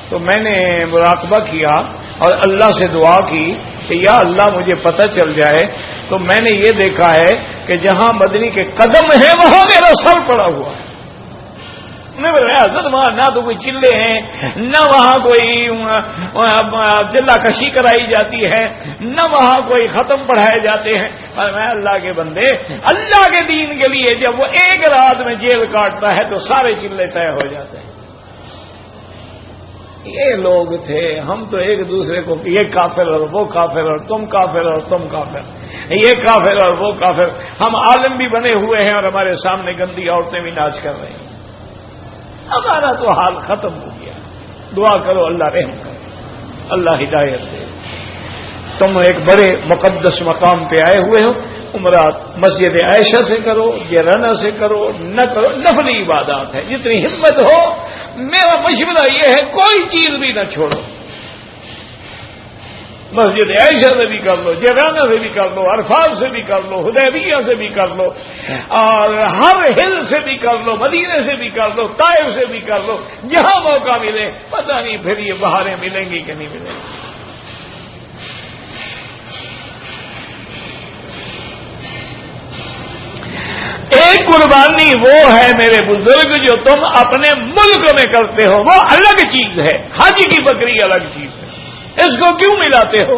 تو میں نے مراقبہ کیا اور اللہ سے دعا کی کہ یا اللہ مجھے پتہ چل جائے، تو میں نے یہ دیکھا ہے کہ جہاں مدنی کے قدم ہیں وہاں میرا سر پڑا ہوا ہے۔ میں بولا حضرت وہاں نہ تو کوئی چلے ہیں، نہ وہاں کوئی چلہ کشی کرائی جاتی ہے، نہ وہاں کوئی ختم پڑھائے جاتے ہیں، اور میں اللہ کے بندے اللہ کے دین کے لیے جب وہ ایک رات میں جیل کاٹتا ہے تو سارے چلے طے ہو جاتے ہیں۔ یہ لوگ تھے، ہم تو ایک دوسرے کو یہ کافر اور وہ کافر اور تم کافر اور تم کافر، یہ کافر اور وہ کافر، ہم عالم بھی بنے ہوئے ہیں اور ہمارے سامنے گندی عورتیں بھی ناچ کر رہی ہیں۔ ہمارا تو حال ختم ہو گیا، دعا کرو اللہ رحم کرے، اللہ ہدایت دے۔ تم ایک بڑے مقدس مقام پہ آئے ہوئے ہو، عمرہ مسجد عائشہ سے کرو، جیرانہ سے کرو، نہ کرو، نفلی عبادات ہے، جتنی ہمت ہو میرا مشورہ یہ ہے کوئی چیز بھی نہ چھوڑو، مسجد عائشہ سے بھی کر لو، جیرانہ سے بھی کر لو، عرفات سے بھی کر لو، حدیبیہ سے بھی کر لو، اور ہر ہل سے بھی کر لو، مدینے سے بھی کر لو، طائف سے بھی کر لو، جہاں موقع ملے، پتہ نہیں پھر یہ بہاریں ملیں گی کہ نہیں ملیں گی۔ ایک قربانی وہ ہے میرے بزرگ جو تم اپنے ملک میں کرتے ہو، وہ الگ چیز ہے، حج کی بکری الگ چیز ہے، اس کو کیوں ملاتے ہو؟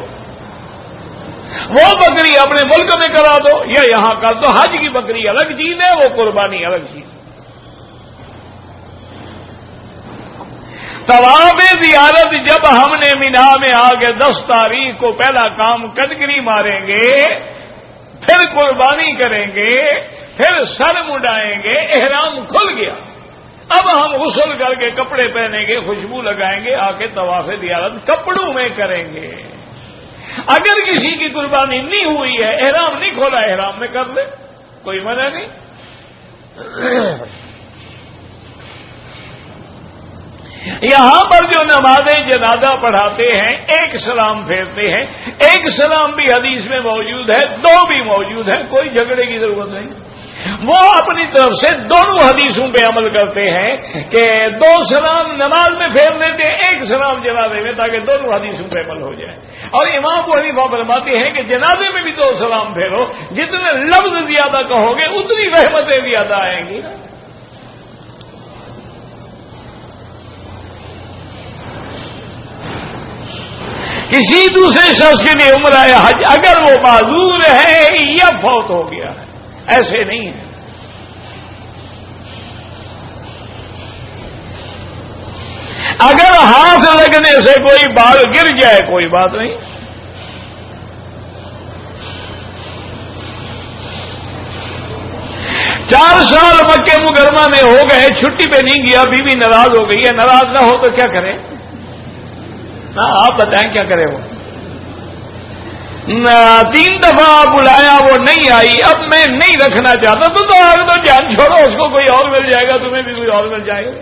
وہ بکری اپنے ملک میں کرا دو یا یہاں کر دو، حج کی بکری الگ چیز ہے، وہ قربانی الگ چیز ہے۔ طواف زیارت جب ہم نے مینا میں آ کے 10 تاریخ کو پہلا کام قدگری ماریں گے، پھر قربانی کریں گے، پھر سر مڈائیں گے، احرام کھل گیا، اب ہم غسل کر کے کپڑے پہنیں گے، خوشبو لگائیں گے، آ کے طواف زیارت کپڑوں میں کریں گے۔ اگر کسی کی قربانی نہیں ہوئی ہے، احرام نہیں کھولا، احرام میں کر لے، کوئی منع نہیں۔ یہاں پر جو نماز جنازہ پڑھاتے ہیں ایک سلام پھیرتے ہیں، ایک سلام بھی حدیث میں موجود ہے، 2 بھی موجود ہے، کوئی جھگڑے کی ضرورت نہیں۔ وہ اپنی طرف سے دونوں حدیثوں پہ عمل کرتے ہیں کہ 2 سلام نماز میں پھیر لیتے ہیں، 1 سلام جنازے میں، تاکہ دونوں حدیثوں پہ عمل ہو جائے۔ اور امام ابو حنیفہ فرماتے ہیں کہ جنازے میں بھی 2 سلام پھیرو، جتنے لفظ زیادہ کہو گے اتنی رحمتیں زیادہ آئیں گی۔ کسی دوسرے شخص کے لیے عمرہ حج اگر وہ معذور ہے یا فوت ہو گیا ہے، ایسے نہیں ہے۔ اگر ہاتھ لگنے سے کوئی بال گر جائے کوئی بات نہیں، 4 سال مکہ مکرمہ میں ہو گئے، چھٹی پہ نہیں گیا، بیوی ناراض ہو گئی ہے، ناراض نہ ہو تو کیا کرے؟ آپ بتائیں کیا کرے وہ؟ 3 دفعہ بلایا وہ نہیں آئی، اب میں نہیں رکھنا چاہتا تو آگ تو جان چھوڑو، اس کو کوئی اور مل جائے گا، تمہیں بھی کوئی اور مل جائے گا،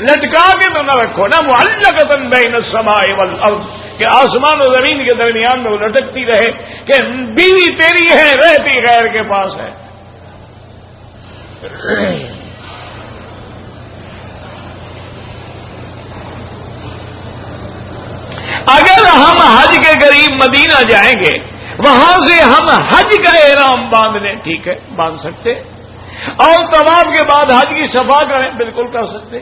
لٹکا کے تو نہ رکھو نا، معلقۃ بین السماء والارض، کہ آسمان و زمین کے درمیان میں وہ لٹکتی رہے کہ بیوی تیری ہے رہتی غیر کے پاس ہے۔ اگر ہم حج کے قریب مدینہ جائیں گے، وہاں سے ہم حج کا احرام باندھ لیں، ٹھیک ہے باندھ سکتے، اور طواف کے بعد حج کی صفا کریں، بالکل کر سکتے،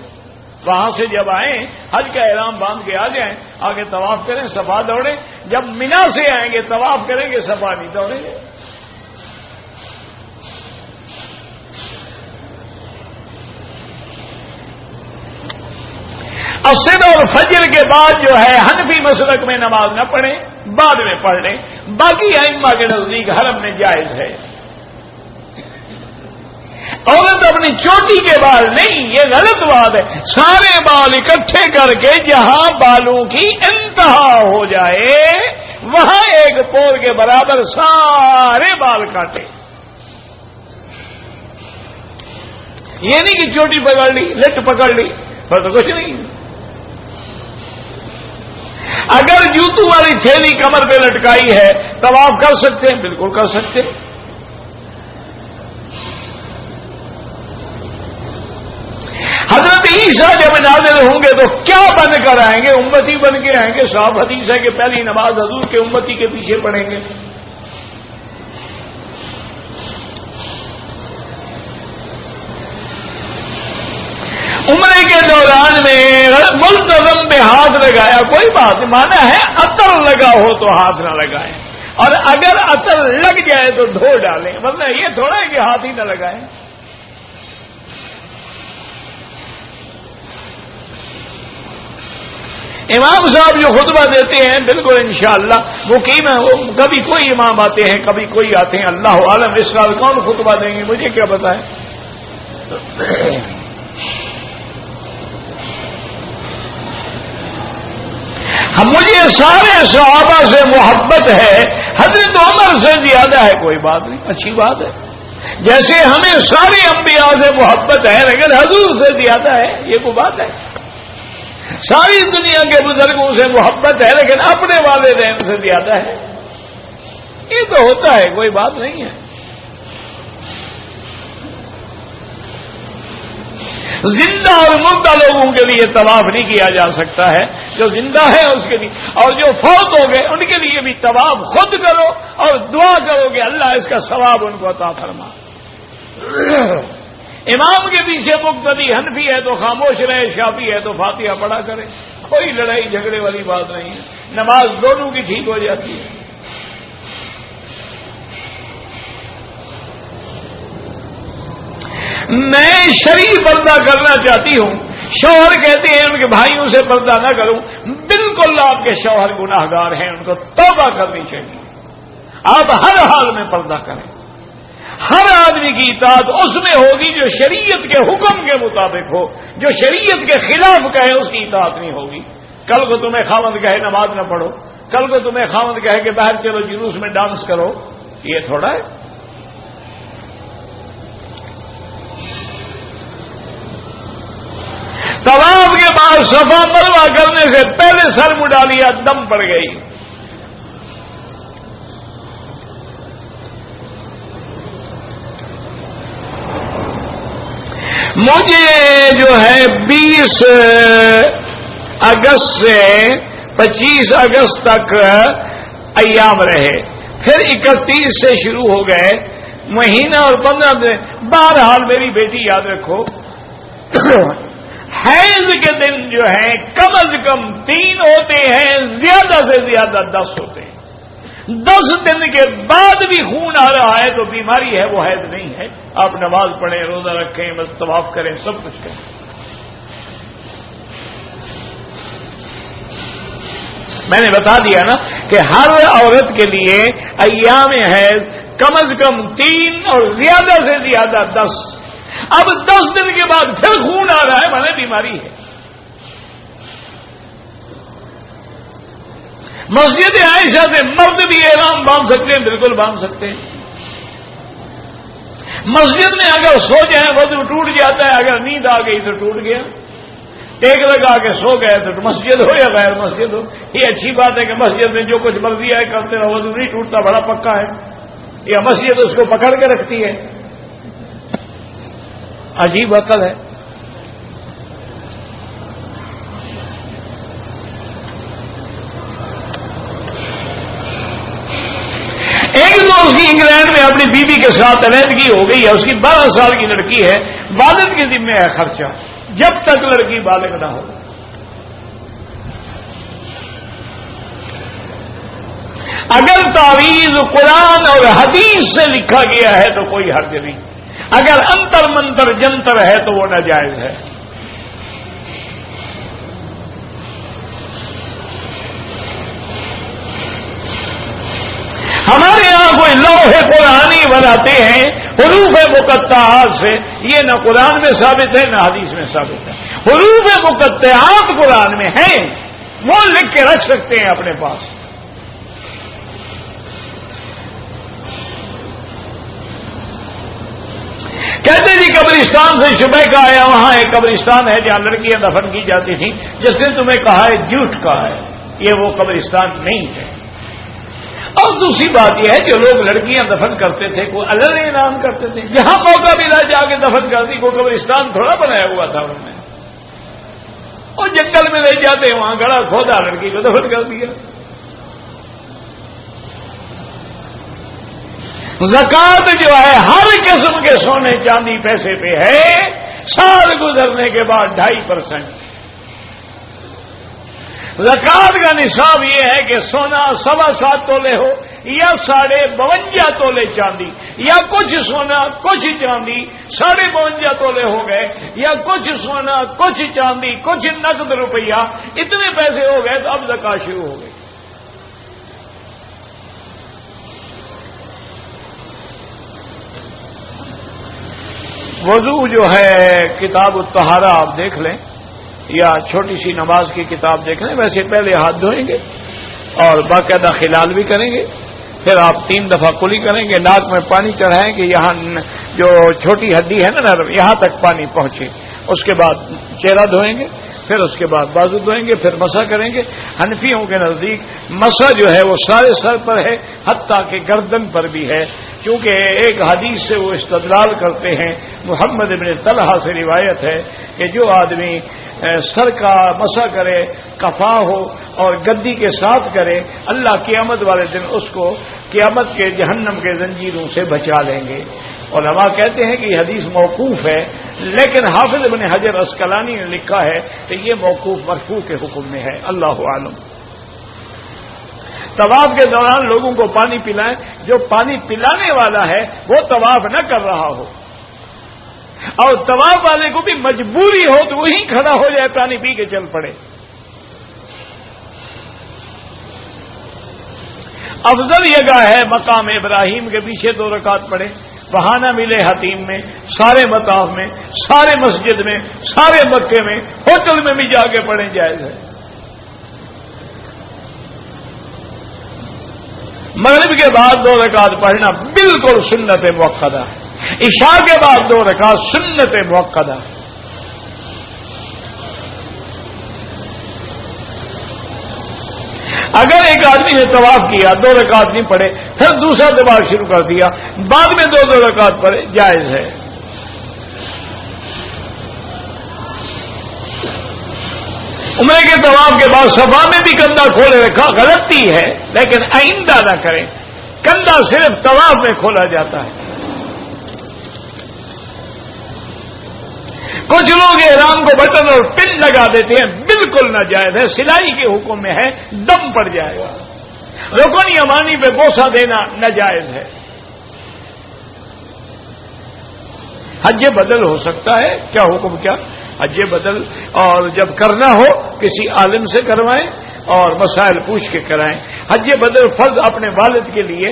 وہاں سے جب آئیں حج کا احرام باندھ کے آ جائیں، آگے طواف کریں، صفا دوڑیں، جب مینا سے آئیں گے طواف کریں گے، صفا نہیں دوڑیں گے۔ عصر اور فجر کے بعد جو ہے حنفی مسلک میں نماز نہ پڑھیں، بعد میں پڑھ لیں، باقی ائمہ کے نزدیک حرم میں جائز ہے۔ عورت اپنی چوٹی کے بال نہیں، یہ غلط بات ہے، سارے بال اکٹھے کر کے جہاں بالوں کی انتہا ہو جائے وہاں ایک پور کے برابر سارے بال کاٹے، یہ نہیں کہ چوٹی پکڑ لی لٹ پکڑ لی پر تو کچھ نہیں۔ اگر جوتوں والی تھیلی کمر پہ لٹکائی ہے طواف کر سکتے ہیں، بالکل کر سکتے۔ حضرت عیسیٰ جب نازل ہوں گے تو کیا بن کر آئیں گے؟ امتی بن کے آئیں گے، صاحب حدیث ہے کہ پہلی نماز حضور کے امتی کے پیچھے پڑھیں گے۔ عمرے کے دوران میں ملتزم پہ ہاتھ لگایا کوئی بات نہیں، مانا ہے عطر لگا ہو تو ہاتھ نہ لگائیں، اور اگر عطر لگ جائے تو دھو ڈالیں، ورنہ یہ تھوڑا ہے کہ ہاتھ ہی نہ لگائیں۔ امام صاحب جو خطبہ دیتے ہیں بالکل انشاءاللہ وہ کبھی کوئی امام آتے ہیں کبھی کوئی آتے ہیں، اللہ عالم اس سال کون خطبہ دیں گے مجھے کیا پتا ہے۔ مجھے سارے صحابہ سے محبت ہے، حضرت عمر سے زیادہ ہے، کوئی بات نہیں، اچھی بات ہے، جیسے ہمیں سارے انبیاء سے محبت ہے لیکن حضور سے زیادہ ہے، یہ کوئی بات ہے۔ ساری دنیا کے بزرگوں سے محبت ہے لیکن اپنے والدین سے زیادہ ہے، یہ تو ہوتا ہے، کوئی بات نہیں ہے۔ زندہ اور مردہ لوگوں کے لیے طواف نہیں کیا جا سکتا ہے، جو زندہ ہے اس کے لیے، اور جو فوت ہو گئے ان کے لیے بھی طواف خود کرو اور دعا کرو کہ اللہ اس کا ثواب ان کو عطا فرما۔ امام کے پیچھے مقتدی حنفی ہے تو خاموش رہے، شافعی ہے تو فاتحہ پڑھا کرے، کوئی لڑائی جھگڑے والی بات نہیں ہے، نماز دونوں کی ٹھیک ہو جاتی ہے۔ میں شرعی پردہ کرنا چاہتی ہوں، شوہر کہتے ہیں ان کے بھائیوں سے پردہ نہ کروں، بالکل آپ کے شوہر گناہگار ہیں، ان کو توبہ کرنی چاہیے، آپ ہر حال میں پردہ کریں، ہر آدمی کی اطاعت اس میں ہوگی جو شریعت کے حکم کے مطابق ہو، جو شریعت کے خلاف کہے اس کی اطاعت نہیں ہوگی۔ کل کو تمہیں خاوند کہے نماز نہ پڑھو، کل کو تمہیں خاوند کہے کہ باہر چلو جلوس میں ڈانس کرو، یہ تھوڑا ہے۔ طواف کے بعد صفا مروہ کرنے سے پہلے سر مڈا لیا، دم پڑ گئی۔ مجھے جو ہے 20 اگست سے 25 اگست تک ایام رہے، پھر 31 سے شروع ہو گئے مہینہ اور 15 دن۔ بہرحال میری بیٹی یاد رکھو، حیض کے دن جو ہیں کم از کم 3 ہوتے ہیں، زیادہ سے زیادہ 10 ہوتے ہیں۔ 10 دن کے بعد بھی خون آ رہا ہے تو بیماری ہے، وہ حیض نہیں ہے۔ آپ نماز پڑھیں، روزہ رکھیں، بس طواف کریں، سب کچھ کریں۔ میں نے بتا دیا نا کہ ہر عورت کے لیے ایام حیض کم از کم 3 اور زیادہ سے زیادہ 10. اب 10 دن کے بعد پھر خون آ رہا ہے، مانے بیماری ہے. مسجد عائشہ سے مرد بھی احرام باندھ سکتے ہیں، بالکل باندھ سکتے ہیں. مسجد میں اگر سو جائیں وضو ٹوٹ جاتا ہے، اگر نیند آ گئی تو ٹوٹ گیا. ٹیک لگا کے سو گئے تو مسجد ہو یا غیر مسجد ہو. یہ اچھی بات ہے کہ مسجد میں جو کچھ مرضی ہے کرتے رہو، وضو نہیں ٹوٹتا، بڑا پکا ہے. یا مسجد اس کو پکڑ کے رکھتی ہے. عجیب عقل ہے. ایک دوست کی انگلینڈ میں اپنی بیوی کے ساتھ علیحدگی ہو گئی ہے. اس کی 12 سال کی لڑکی ہے. والد کے ذمہ ہے خرچہ جب تک لڑکی بالغ نہ ہو. اگر تعویذ قرآن اور حدیث سے لکھا گیا ہے تو کوئی حرج نہیں. اگر انتر منتر جنتر ہے تو وہ ناجائز ہے. ہمارے یہاں کوئی لوح قرآنی بناتے ہیں حروف مقطعات سے، یہ نہ قرآن میں ثابت ہے نہ حدیث میں ثابت ہے. حروف مقطعات قرآن میں ہیں، وہ لکھ کے رکھ سکتے ہیں اپنے پاس. کہتے جی قبرستان سے شبہ کا آیا، وہاں ایک قبرستان ہے جہاں لڑکیاں دفن کی جاتی تھیں. جس نے تمہیں کہا ہے جھوٹ کہا ہے، یہ وہ قبرستان نہیں ہے. اور دوسری بات یہ ہے جو لوگ لڑکیاں دفن کرتے تھے کوئی الگ انعام کرتے تھے. جہاں موقع ملا جا کے دفن کر دی. کوئی قبرستان تھوڑا بنایا ہوا تھا انہوں نے. اور جنگل میں لے جاتے وہاں گڑھا کھودا لڑکی کو دفن کر دیا. زکات جو ہے ہر قسم کے سونے چاندی پیسے پہ ہے. سال گزرنے کے بعد 2.5%. زکات کا نصاب یہ ہے کہ سونا 7.25 تولے ہو یا 52.5 تولے چاندی، یا کچھ سونا کچھ چاندی 52.5 تولے ہو گئے، یا کچھ سونا کچھ چاندی کچھ نقد روپیہ، اتنے پیسے ہو گئے تو اب زکات شروع ہو گئی. وضو جو ہے کتاب الطہارہ آپ دیکھ لیں یا چھوٹی سی نماز کی کتاب دیکھ لیں. ویسے پہلے ہاتھ دھوئیں گے اور باقاعدہ خلال بھی کریں گے. پھر آپ 3 دفعہ کلی کریں گے. ناک میں پانی چڑھائیں کہ یہاں جو چھوٹی ہڈی ہے نا نرم، یہاں تک پانی پہنچے. اس کے بعد چہرہ دھوئیں گے، پھر اس کے بعد بازو دھوئیں گے، پھر مسح کریں گے. حنفیوں کے نزدیک مسح جو ہے وہ سارے سر پر ہے، حتیٰ کہ گردن پر بھی ہے. کیونکہ ایک حدیث سے وہ استدلال کرتے ہیں، محمد بن طلحہ سے روایت ہے کہ جو آدمی سر کا مسح کرے، کفا ہو اور گدی کے ساتھ کرے، اللہ قیامت والے دن اس کو قیامت کے جہنم کے زنجیروں سے بچا لیں گے. علماء کہتے ہیں کہ یہ حدیث موقوف ہے، لیکن حافظ ابن حجر عسقلانی نے لکھا ہے کہ یہ موقوف مرفوع کے حکم میں ہے. اللہ عالم. طواف کے دوران لوگوں کو پانی پلائیں. جو پانی پلانے والا ہے وہ طواف نہ کر رہا ہو، اور طواف والے کو بھی مجبوری ہو تو وہیں کھڑا ہو جائے، پانی پی کے چل پڑے. افضل جگہ ہے مقام ابراہیم کے پیچھے 2 رکعت پڑھے. بہانہ ملے حتیم میں، سارے مطاف میں، سارے مسجد میں، سارے مکے میں، ہوٹل میں بھی جا کے پڑھیں، جائز ہے. مغرب کے بعد 2 رکعت پڑھنا بالکل سنت موقدہ ہے. عشاء کے بعد 2 رکعت سنت موقدہ. اگر ایک آدمی نے طواف کیا 2 رکعت نہیں پڑھے، پھر دوسرا طواف شروع کر دیا، بعد میں 2 رکعت پڑھے، جائز ہے. عمرے کے طواف کے بعد صفا میں بھی کندھا کھولے رکھا، غلطی ہے، لیکن آئندہ نہ کریں. کندھا صرف طواف میں کھولا جاتا ہے. کچھ لوگ احرام کو بٹن اور پن لگا دیتے ہیں، بالکل ناجائز ہے. سلائی کے حکم میں ہے، دم پڑ جائے گا. رکن یمانی پہ بوسہ دینا ناجائز ہے. حج بدل ہو سکتا ہے، کیا حکم کیا حج بدل، اور جب کرنا ہو کسی عالم سے کروائیں، اور مسائل پوچھ کے کرائیں. حج بدر فرض اپنے والد کے لیے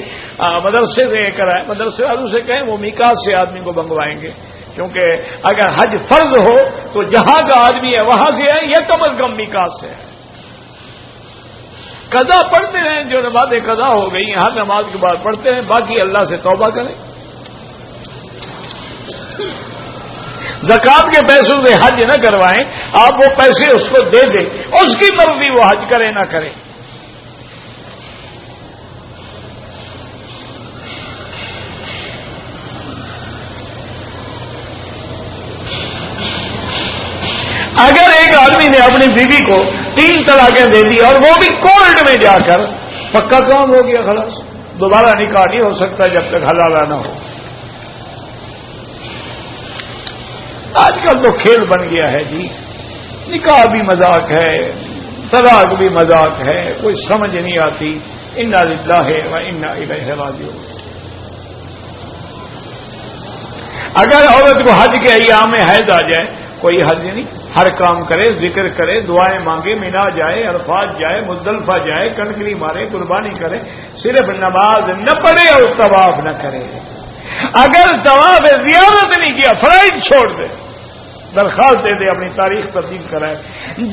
مدرسے سے کرائیں. مدرسے والوں سے کہیں وہ میقات سے آدمی کو منگوائیں گے، کیونکہ اگر حج فرض ہو تو جہاں کا آدمی ہے وہاں سے ہے یا کم از کم میقات سے ہے. قضا پڑھتے ہیں، جو نمازیں قضا ہو گئی ہر نماز کے بعد پڑھتے ہیں، باقی اللہ سے توبہ کریں. زکات کے پیسوں سے حج نہ کروائیں، آپ وہ پیسے اس کو دے دیں، اس کی مرضی وہ حج کرے نہ کرے. اگر ایک آدمی نے اپنی بیوی کو 3 طلاقیں دے دی اور وہ بھی کورٹ میں جا کر، پکا کام ہو گیا، خلاص دوبارہ نکاح نہیں ہو سکتا جب تک حلال نہ ہو. آج کل تو کھیل بن گیا ہے جی، نکاح بھی مذاق ہے، طلاق بھی مذاق ہے، کوئی سمجھ نہیں آتی. انا للہ و انا الیہ راجعون. اگر عورت کو حج کے ایام میں حیض آ جائے، کوئی حج نہیں، ہر کام کرے، ذکر کرے، دعائیں مانگے، مینا جائے، عرفات جائے، مزدلفہ جائے، کنکری مارے، قربانی کرے، صرف نماز نہ پڑھے اور طواف نہ کرے. اگر طواف زیارت نہیں کیا، فرائض چھوڑ دے، درخواست دے دے اپنی تاریخ تبدیل کرائے.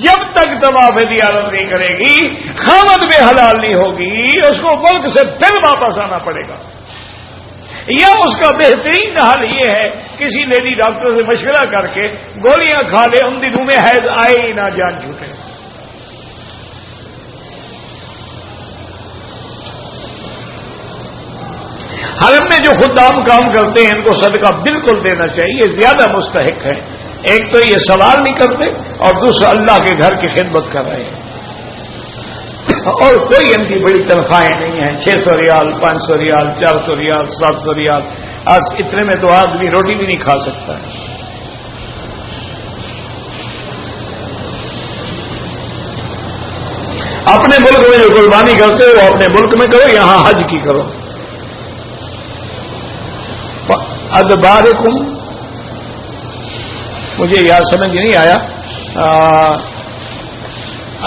جب تک طواف زیارت نہیں کرے گی، خامد میں حلال نہیں ہوگی، اس کو ملک سے پھر واپس آنا پڑے گا. یا اس کا بہترین حل یہ ہے کسی لیڈی ڈاکٹر سے مشورہ کر کے گولیاں کھا لے، ان دنوں میں حیض آئے ہی نہ، جان چھوٹے. حرم میں جو خدام کام کرتے ہیں ان کو صدقہ بالکل دینا چاہیے، زیادہ مستحق ہے. ایک تو یہ سوال نہیں کرتے اور دوسرا اللہ کے گھر کی خدمت کر رہے ہیں، اور کوئی ان کی بڑی تنخواہیں نہیں ہیں. 600 ریال، 500 ریال، 400 ریال، 700 ریال. آج اتنے میں تو آدمی روٹی بھی نہیں کھا سکتا. اپنے ملک میں جو قربانی کرتے ہو وہ اپنے ملک میں کرو، یہاں حج کی کرو. ادبارکم، مجھے یاد سمجھ نہیں آیا،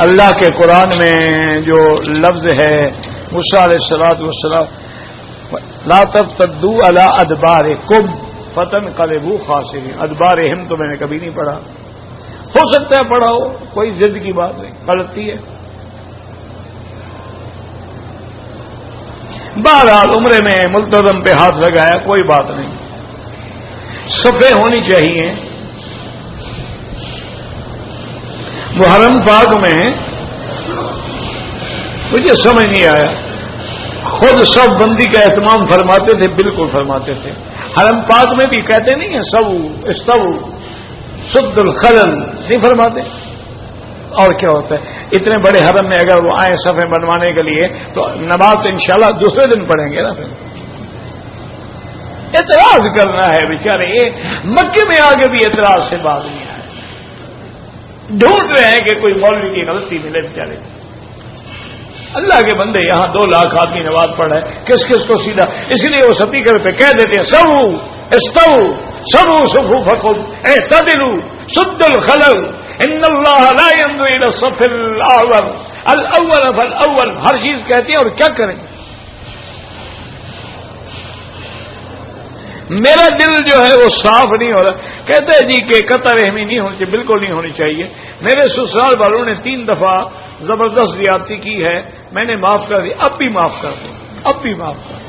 اللہ کے قرآن میں جو لفظ ہے موسیٰ علیہ الصلوۃ والسلام، لا ترتدوا علی ادبارکم فتنقلبوا خاسرین. ادبارہم تو میں نے کبھی نہیں پڑھا، ہو سکتا ہے پڑھا ہو، کوئی ضد کی بات نہیں، غلطی ہے. بہرحال عمرے میں ملتزم پہ ہاتھ لگایا، کوئی بات نہیں. صفیں ہونی چاہیے. محرم پاک میں مجھے سمجھ نہیں آیا، خود سب بندی کا اہتمام فرماتے تھے، بالکل فرماتے تھے. حرم پاک میں بھی کہتے نہیں ہیں سو استو سد الخلل، نہیں فرماتے؟ اور کیا ہوتا ہے اتنے بڑے حرم میں اگر وہ آئیں صفیں بنوانے کے لیے تو نماز انشاءاللہ دوسرے دن پڑھیں گے نا. پھر اعتراض کرنا ہے بیچارے، یہ مکے میں آگے بھی اعتراض سے بات نہیں آئے، ڈھونڈ رہے ہیں کہ کوئی مولوی کی غلطی ملے. بیچارے اللہ کے بندے، یہاں 2 لاکھ آدمی نماز پڑھ رہے ہیں، کس کس کو سیدھا، اس لیے وہ سپیکر پہ کہہ دیتے ہیں سو استو سو صفوفکم اعتدلوا سد الخلل ان اللہ لا ينظر الى الصف الاول فالاول. ہر چیز کہتی ہے اور کیا کریں. میرا دل جو ہے وہ صاف نہیں ہو رہا. کہتے ہیں جی کہ قطع رحمی نہیں ہونی چاہیے، بالکل نہیں ہونی چاہیے. میرے سسرال والوں نے 3 دفعہ زبردست زیادتی کی ہے، میں نے معاف کر دی، اب بھی معاف کر دو، اب بھی معاف کر دو.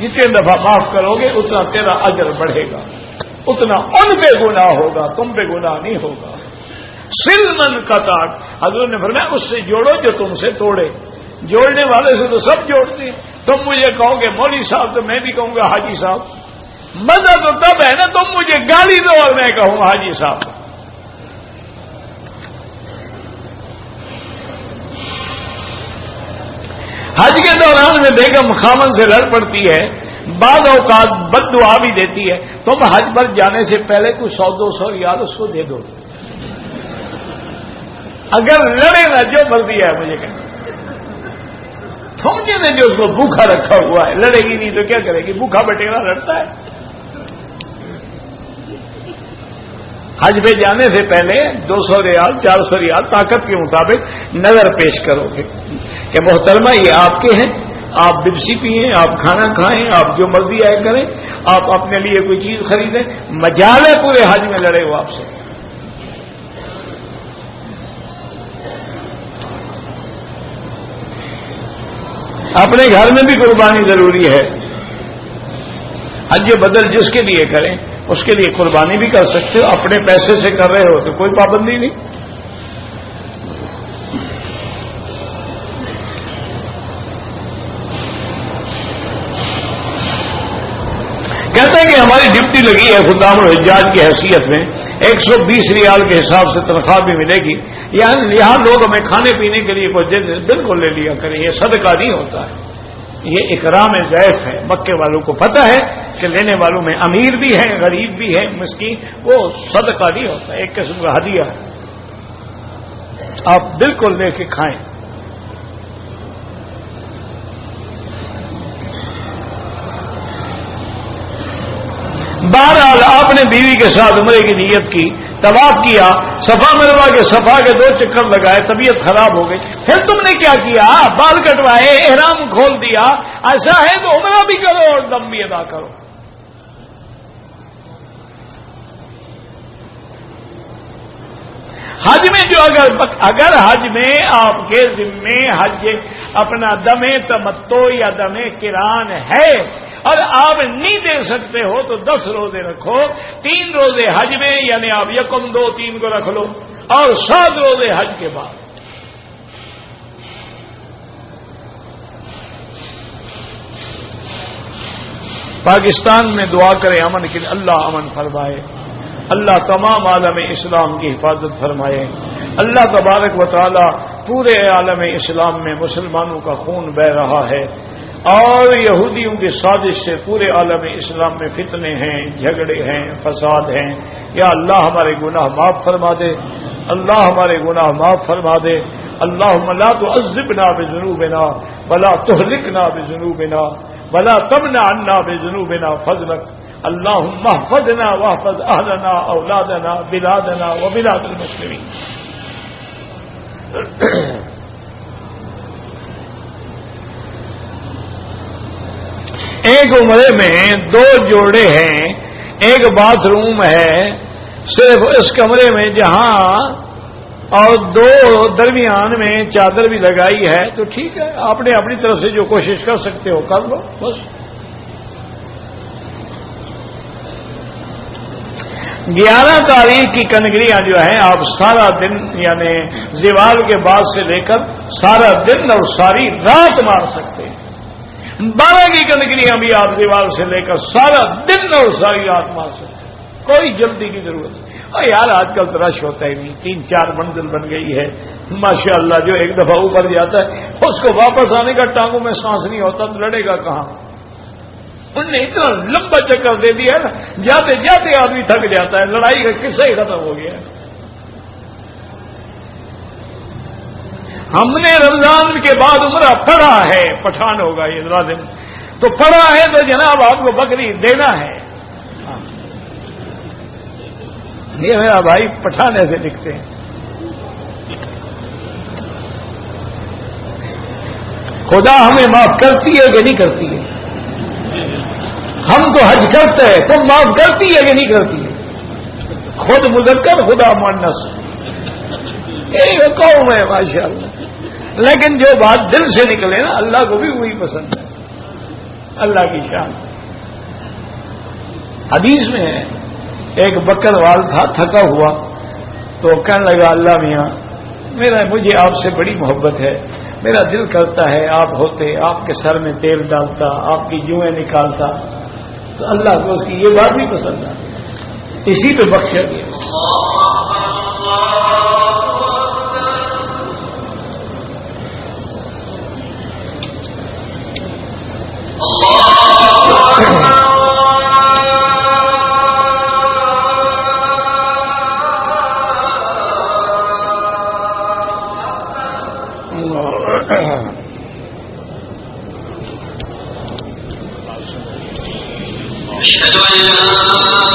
جتنے دفعہ معاف کرو گے اتنا تیرا اجر بڑھے گا، اتنا ان پہ گناہ ہوگا، تم پہ گناہ نہیں ہوگا. سلمن قطع، حضور نے فرمایا اس سے جوڑو جو تم سے توڑے. جوڑنے والے سے تو سب جوڑتے ہیں. تم مجھے کہو گے مولوی صاحب تو میں بھی کہوں گا حاجی صاحب. مزہ تو تب ہے نا تم مجھے گالی دو اور میں کہوں حاجی صاحب. حج کے دوران میں بیگم خامن سے لڑ پڑتی ہے، بعض اوقات بد دعا بھی دیتی ہے. تم حج پر جانے سے پہلے کچھ 100-200 ریال اس کو دے دو، اگر لڑے نا جو مرضی ہے مجھے کہنا. تم نے جو اس کو بھوکھا رکھا ہوا ہے، لڑے گی نہیں تو کیا کرے گی؟ بھوکھا بٹیرا لڑتا ہے. حج پہ جانے سے پہلے 200 ریال 400 ریال طاقت کے مطابق نظر پیش کرو گے کہ محترمہ یہ آپ کے ہیں، آپ بپسی پئیں، آپ کھانا کھائیں، آپ جو مرضی آئے کریں، آپ اپنے لیے کوئی چیز خریدیں، مجال ہے پورے حج میں لڑے ہو آپ سے. اپنے گھر میں بھی قربانی ضروری ہے. حج بدل جس کے لیے کریں اس کے لیے قربانی بھی کر سکتے ہو، اپنے پیسے سے کر رہے ہو تو کوئی پابندی نہیں. کہتے ہیں کہ ہماری ڈپٹی لگی ہے خدام الحجاج کی حیثیت میں، 120 ریال کے حساب سے تنخواہ بھی ملے گی. یہاں لوگ ہمیں کھانے پینے کے لیے کچھ دے دیں، بالکل لے لیا کریں، یہ صدقہ نہیں ہوتا ہے، یہ اکرام ضیف ہے. مکے والوں کو پتہ ہے کہ لینے والوں میں امیر بھی ہیں، غریب بھی ہیں، مسکین، وہ صدقہ نہیں ہوتا، ایک قسم کا ہدیہ ہے. آپ بالکل لے کے کھائیں. بہرحال آپ نے بیوی کے ساتھ عمرے کی نیت کی، طواف کیا، صفا مروا کے صفا کے 2 چکر لگائے، طبیعت خراب ہو گئی. پھر تم نے کیا کیا؟ بال کٹوائے، احرام کھول دیا. ایسا ہے تو عمرہ بھی کرو اور دم بھی ادا کرو. حج میں جو اگر حج میں آپ کے ذمے حج اپنا دم تمتع یا دم قران ہے اور آپ نہیں دے سکتے ہو تو 10 روزے رکھو. 3 روزے حج میں، یعنی آپ 1 2 3 کو رکھ لو، اور 7 روزے حج کے بعد. پاکستان میں دعا کریں امن کے لیے، اللہ امن فرمائے، اللہ تمام عالم اسلام کی حفاظت فرمائے. اللہ تبارک و تعالی پورے عالم اسلام میں مسلمانوں کا خون بہہ رہا ہے اور یہودیوں کی سازش سے پورے عالم اسلام میں فتنے ہیں، جھگڑے ہیں، فساد ہیں. یا اللہ ہمارے گناہ معاف فرما دے، اللہ ہمارے گناہ معاف فرما دے. اللہم لا تعذبنا بذنوبنا ولا تہلکنا بذنوبنا ولا تمنع عنا بذنوبنا فضلک. اللہم احفظنا واحفظ اہلنا اولادنا بلادنا وبلاد المسلمین. ایک عمرے میں 2 جوڑے ہیں، ایک باتھ روم ہے، صرف اس کمرے میں جہاں اور 2 درمیان میں چادر بھی لگائی ہے تو ٹھیک ہے، آپ نے اپنی طرف سے جو کوشش کر سکتے ہو کر لو بس. 11 تاریخ کی کنگریاں جو ہیں آپ سارا دن یعنی زوال کے بعد سے لے کر سارا دن اور ساری رات مار سکتے ہیں. 12 کی کنگریاں بھی آپ زوال سے لے کر سارا دن اور ساری رات مار سکتے ہیں. کوئی جلدی کی ضرورت نہیں. اور یار آج کل تو رش ہوتا ہی نہیں، 3-4 منزل بن گئی ہے ماشاءاللہ. جو ایک دفعہ اوپر جاتا ہے اس کو واپس آنے کا ٹانگوں میں سانس نہیں ہوتا تو لڑے گا کہاں. انہوں نے اتنا لمبا چکر دے دیا نا، جاتے جاتے آدمی تھک جاتا ہے، لڑائی کا قصہ ہی ختم ہو گیا. ہم نے رمضان کے بعد عمرہ پڑھا ہے، پٹھان ہوگا یہ لازم، تو پڑھا ہے تو جناب آپ کو بکری دینا ہے. یہ میرا بھائی پٹھانے سے لکھتے ہیں. خدا ہمیں معاف کرتی ہے کہ نہیں کرتی ہے؟ ہم تو حج کرتے ہیں، تم معاف کرتی ہے کہ نہیں کرتی ہے؟ خود مذکر خدا مؤنث یہ قوم ہے ماشاءاللہ. لیکن جو بات دل سے نکلے نا اللہ کو بھی وہی پسند ہے. اللہ کی شان. حدیث میں ہے ایک بکروال تھا تھکا ہوا تو کہنے لگا اللہ میاں مجھے آپ سے بڑی محبت ہے، میرا دل کرتا ہے آپ ہوتے، آپ کے سر میں تیل ڈالتا، آپ کی جوئیں نکالتا. تو اللہ کو اس کی یہ بات بھی پسند ہے، اسی پہ بخشا گیا. أشهد أن لا